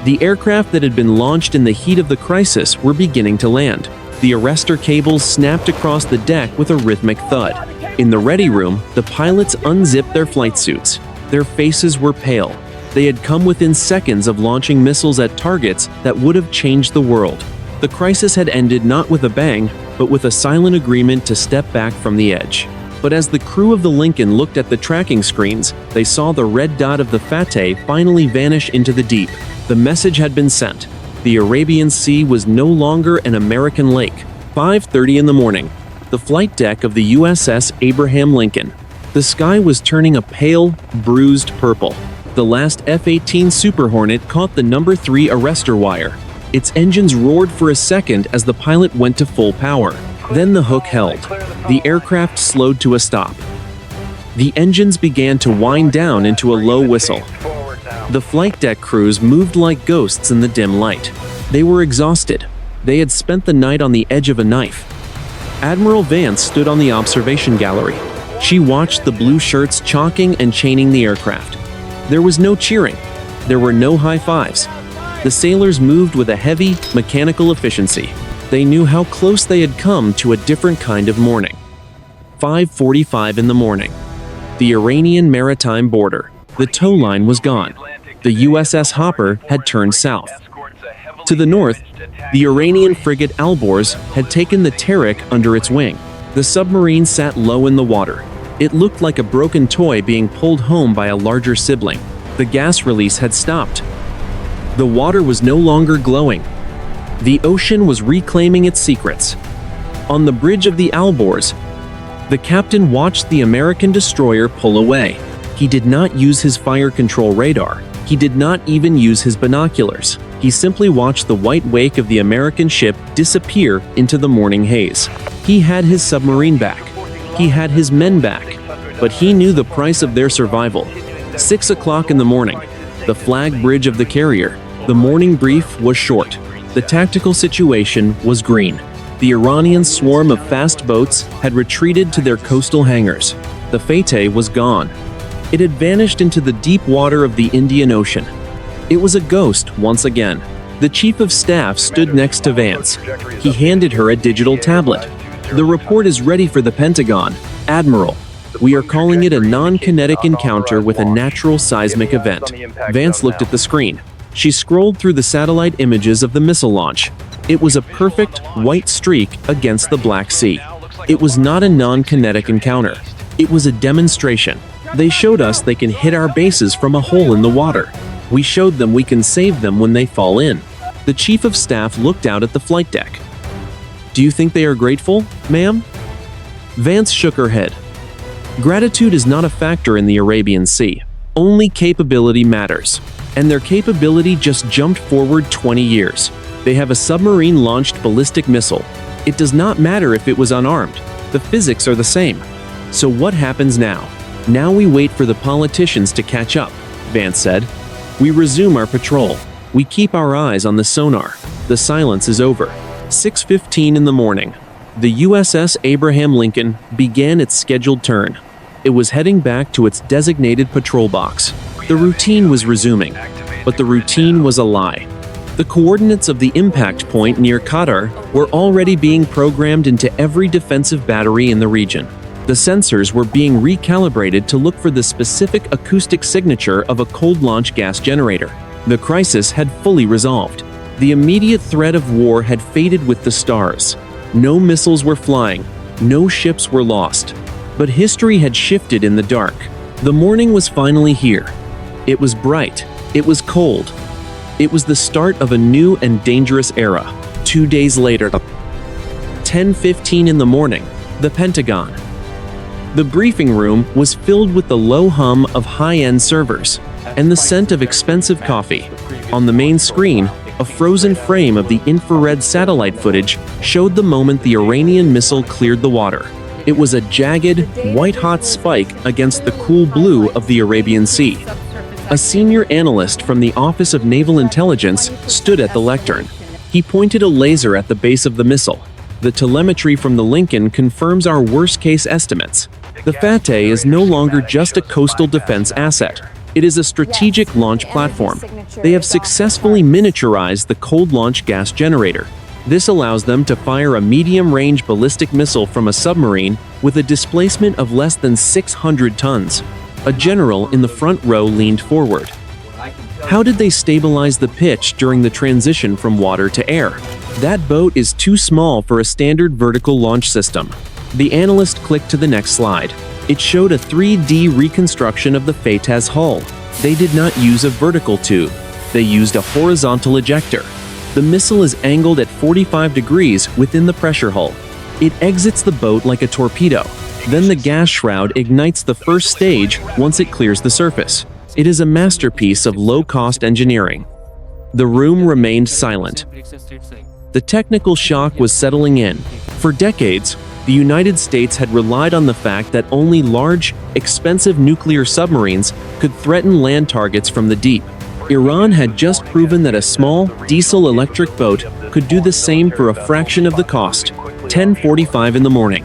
The aircraft that had been launched in the heat of the crisis were beginning to land. The arrestor cables snapped across the deck with a rhythmic thud. In the ready room, the pilots unzipped their flight suits. Their faces were pale. They had come within seconds of launching missiles at targets that would have changed the world. The crisis had ended not with a bang, but with a silent agreement to step back from the edge. But as the crew of the Lincoln looked at the tracking screens, they saw the red dot of the Fateh finally vanish into the deep. The message had been sent. The Arabian Sea was no longer an American lake. 5:30 in the morning. The flight deck of the USS Abraham Lincoln. The sky was turning a pale, bruised purple. The last F-18 Super Hornet caught the number 3 arrestor wire. Its engines roared for a second as the pilot went to full power. Then the hook held. The aircraft slowed to a stop. The engines began to wind down into a low whistle. The flight deck crews moved like ghosts in the dim light. They were exhausted. They had spent the night on the edge of a knife. Admiral Vance stood on the observation gallery. She watched the blue shirts chalking and chaining the aircraft. There was no cheering. There were no high fives. The sailors moved with a heavy, mechanical efficiency. They knew how close they had come to a different kind of morning. 5:45 in the morning. The Iranian maritime border. The tow line was gone. The USS Hopper had turned south. To the north, the Iranian frigate Alborz had taken the Tariq under its wing. The submarine sat low in the water. It looked like a broken toy being pulled home by a larger sibling. The gas release had stopped. The water was no longer glowing. The ocean was reclaiming its secrets. On the bridge of the Alborz, the captain watched the American destroyer pull away. He did not use his fire control radar. He did not even use his binoculars. He simply watched the white wake of the American ship disappear into the morning haze. He had his submarine back. He had his men back. But he knew the price of their survival. 6 o'clock in the morning. The flag bridge of the carrier. The morning brief was short. The tactical situation was green. The Iranian swarm of fast boats had retreated to their coastal hangars. The Fateh was gone. It had vanished into the deep water of the Indian Ocean. It was a ghost once again. The chief of staff stood next to Vance. He handed her a digital tablet. The report is ready for the Pentagon, Admiral. We are calling it a non-kinetic encounter with a natural seismic event. Vance looked at the screen. She scrolled through the satellite images of the missile launch. It was a perfect white streak against the Black Sea. It was not a non-kinetic encounter. It was a demonstration. They showed us they can hit our bases from a hole in the water. We showed them we can save them when they fall in. The chief of staff looked out at the flight deck. Do you think they are grateful, ma'am? Vance shook her head. Gratitude is not a factor in the Arabian Sea. Only capability matters. And their capability just jumped forward 20 years. They have a submarine-launched ballistic missile. It does not matter if it was unarmed. The physics are the same. So what happens now? Now we wait for the politicians to catch up, Vance said. We resume our patrol. We keep our eyes on the sonar. The silence is over. 6:15 in the morning. The USS Abraham Lincoln began its scheduled turn. It was heading back to its designated patrol box. The routine was resuming, but the routine was a lie. The coordinates of the impact point near Qatar were already being programmed into every defensive battery in the region. The sensors were being recalibrated to look for the specific acoustic signature of a cold launch gas generator. The crisis had fully resolved. The immediate threat of war had faded with the stars. No missiles were flying. No ships were lost. But history had shifted in the dark. The morning was finally here. It was bright. It was cold. It was the start of a new and dangerous era. 2 days later, 10:15 in the morning, the Pentagon. The briefing room was filled with the low hum of high-end servers and the scent of expensive coffee. On the main screen, a frozen frame of the infrared satellite footage showed the moment the Iranian missile cleared the water. It was a jagged, white-hot spike against the cool blue of the Arabian Sea. A senior analyst from the Office of Naval Intelligence stood at the lectern. He pointed a laser at the base of the missile. The telemetry from the Lincoln confirms our worst-case estimates. The Fateh is no longer just a coastal defense asset. It is a strategic launch platform. They have successfully miniaturized the cold launch gas generator. This allows them to fire a medium-range ballistic missile from a submarine with a displacement of less than 600 tons. A general in the front row leaned forward. How did they stabilize the pitch during the transition from water to air? That boat is too small for a standard vertical launch system. The analyst clicked to the next slide. It showed a 3D reconstruction of the Fateh's hull. They did not use a vertical tube. They used a horizontal ejector. The missile is angled at 45 degrees within the pressure hull. It exits the boat like a torpedo. Then the gas shroud ignites the first stage once it clears the surface. It is a masterpiece of low-cost engineering. The room remained silent. The technical shock was settling in. For decades, the United States had relied on the fact that only large, expensive nuclear submarines could threaten land targets from the deep. Iran had just proven that a small, diesel-electric boat could do the same for a fraction of the cost. 10:45 in the morning.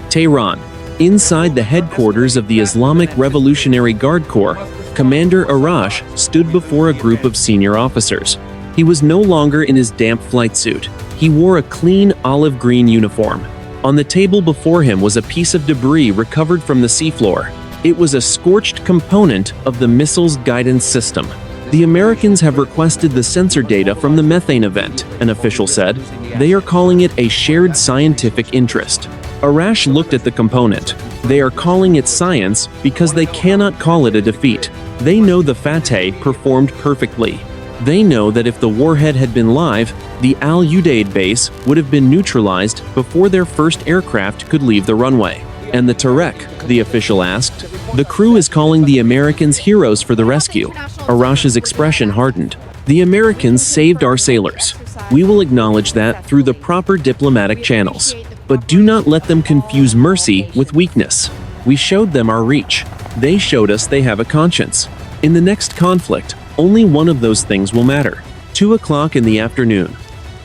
Tehran. Inside the headquarters of the Islamic Revolutionary Guard Corps, Commander Arash stood before a group of senior officers. He was no longer in his damp flight suit. He wore a clean olive-green uniform. On the table before him was a piece of debris recovered from the seafloor. It was a scorched component of the missile's guidance system. The Americans have requested the sensor data from the methane event, an official said. They are calling it a shared scientific interest. Arash looked at the component. They are calling it science because they cannot call it a defeat. They know the Fateh performed perfectly. They know that if the warhead had been live, the Udeid base would have been neutralized before their first aircraft could leave the runway. And the Tarek, the official asked. The crew is calling the Americans heroes for the rescue. Arash's expression hardened. The Americans saved our sailors. We will acknowledge that through the proper diplomatic channels. But do not let them confuse mercy with weakness. We showed them our reach. They showed us they have a conscience. In the next conflict, only one of those things will matter. 2 o'clock in the afternoon.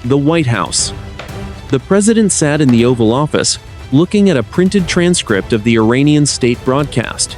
The White House. The president sat in the Oval Office, looking at a printed transcript of the Iranian state broadcast.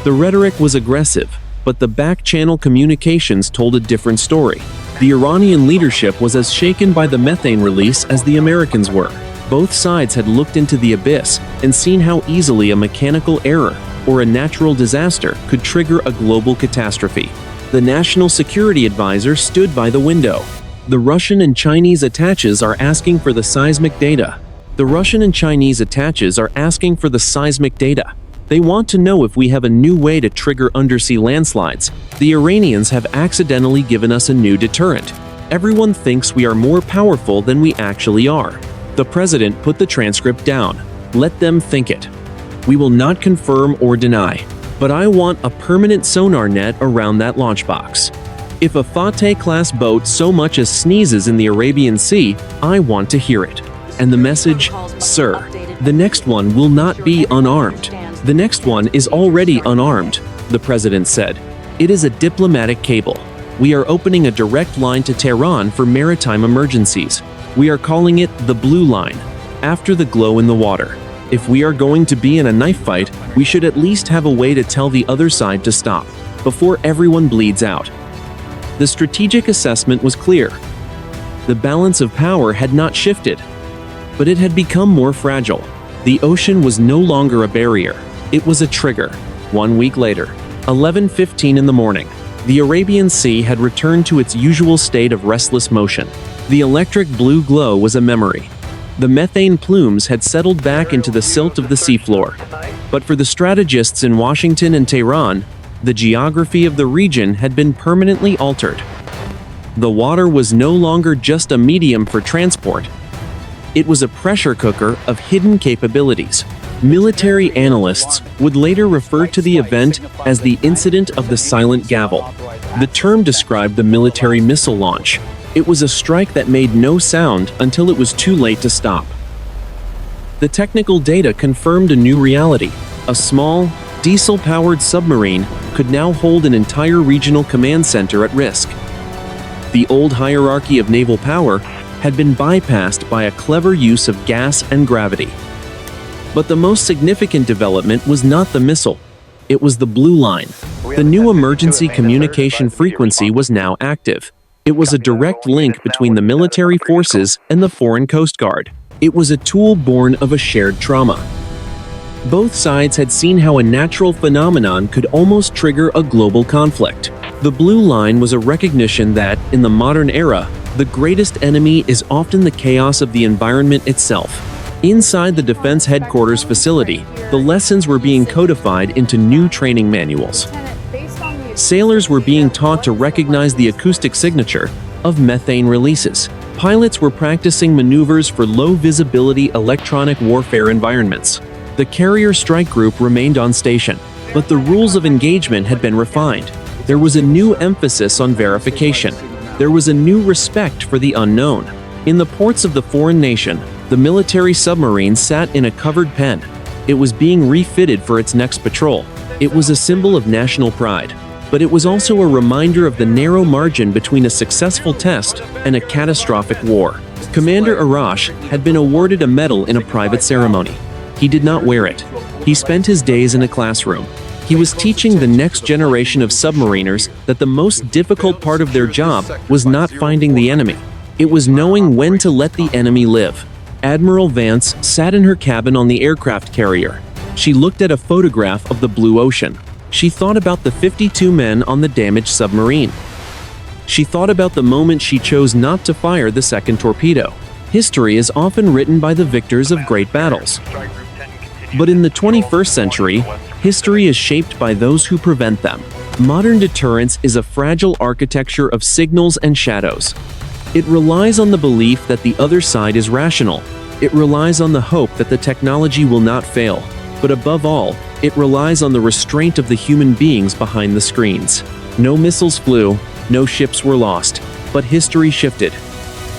The rhetoric was aggressive, but the back-channel communications told a different story. The Iranian leadership was as shaken by the methane release as the Americans were. Both sides had looked into the abyss and seen how easily a mechanical error or a natural disaster could trigger a global catastrophe. The National Security Advisor stood by the window. The Russian and Chinese attaches are asking for the seismic data. The Russian and Chinese attaches are asking for the seismic data. They want to know if we have a new way to trigger undersea landslides. The Iranians have accidentally given us a new deterrent. Everyone thinks we are more powerful than we actually are. The president put the transcript down. Let them think it. We will not confirm or deny, but I want a permanent sonar net around that launch box. If a Fateh-class boat so much as sneezes in the Arabian Sea, I want to hear it. And the message, sir, the next one will not be unarmed. The next one is already unarmed, the president said. It is a diplomatic cable. We are opening a direct line to Tehran for maritime emergencies. We are calling it the Blue Line, after the glow in the water. If we are going to be in a knife fight, we should at least have a way to tell the other side to stop, before everyone bleeds out. The strategic assessment was clear. The balance of power had not shifted, but it had become more fragile. The ocean was no longer a barrier. It was a trigger. 1 week later, 11:15 in the morning, the Arabian Sea had returned to its usual state of restless motion. The electric blue glow was a memory. The methane plumes had settled back into the silt of the seafloor. But for the strategists in Washington and Tehran, the geography of the region had been permanently altered. The water was no longer just a medium for transport. It was a pressure cooker of hidden capabilities. Military analysts would later refer to the event as the incident of the silent gavel. The term described the military missile launch. It was a strike that made no sound until it was too late to stop. The technical data confirmed a new reality. A small, diesel-powered submarine could now hold an entire regional command center at risk. The old hierarchy of naval power had been bypassed by a clever use of gas and gravity. But the most significant development was not the missile. It was the Blue Line. The new emergency communication frequency was now active. It was a direct link between the military forces and the foreign Coast Guard. It was a tool born of a shared trauma. Both sides had seen how a natural phenomenon could almost trigger a global conflict. The blue line was a recognition that, in the modern era, the greatest enemy is often the chaos of the environment itself. Inside the Defense Headquarters facility, the lessons were being codified into new training manuals. Sailors were being taught to recognize the acoustic signature of methane releases. Pilots were practicing maneuvers for low-visibility electronic warfare environments. The carrier strike group remained on station, but the rules of engagement had been refined. There was a new emphasis on verification. There was a new respect for the unknown. In the ports of the foreign nation, the military submarine sat in a covered pen. It was being refitted for its next patrol. It was a symbol of national pride, but it was also a reminder of the narrow margin between a successful test and a catastrophic war. Commander Arash had been awarded a medal in a private ceremony. He did not wear it. He spent his days in a classroom. He was teaching the next generation of submariners that the most difficult part of their job was not finding the enemy. It was knowing when to let the enemy live. Admiral Vance sat in her cabin on the aircraft carrier. She looked at a photograph of the blue ocean. She thought about the 52 men on the damaged submarine. She thought about the moment she chose not to fire the second torpedo. History is often written by the victors of great battles. But in the 21st century, history is shaped by those who prevent them. Modern deterrence is a fragile architecture of signals and shadows. It relies on the belief that the other side is rational. It relies on the hope that the technology will not fail. But above all, it relies on the restraint of the human beings behind the screens. No missiles flew, no ships were lost, but history shifted.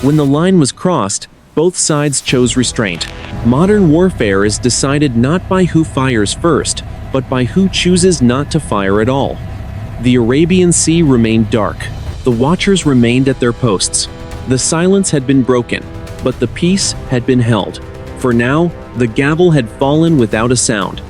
When the line was crossed, both sides chose restraint. Modern warfare is decided not by who fires first, but by who chooses not to fire at all. The Arabian Sea remained dark. The watchers remained at their posts. The silence had been broken, but the peace had been held. For now, the gavel had fallen without a sound.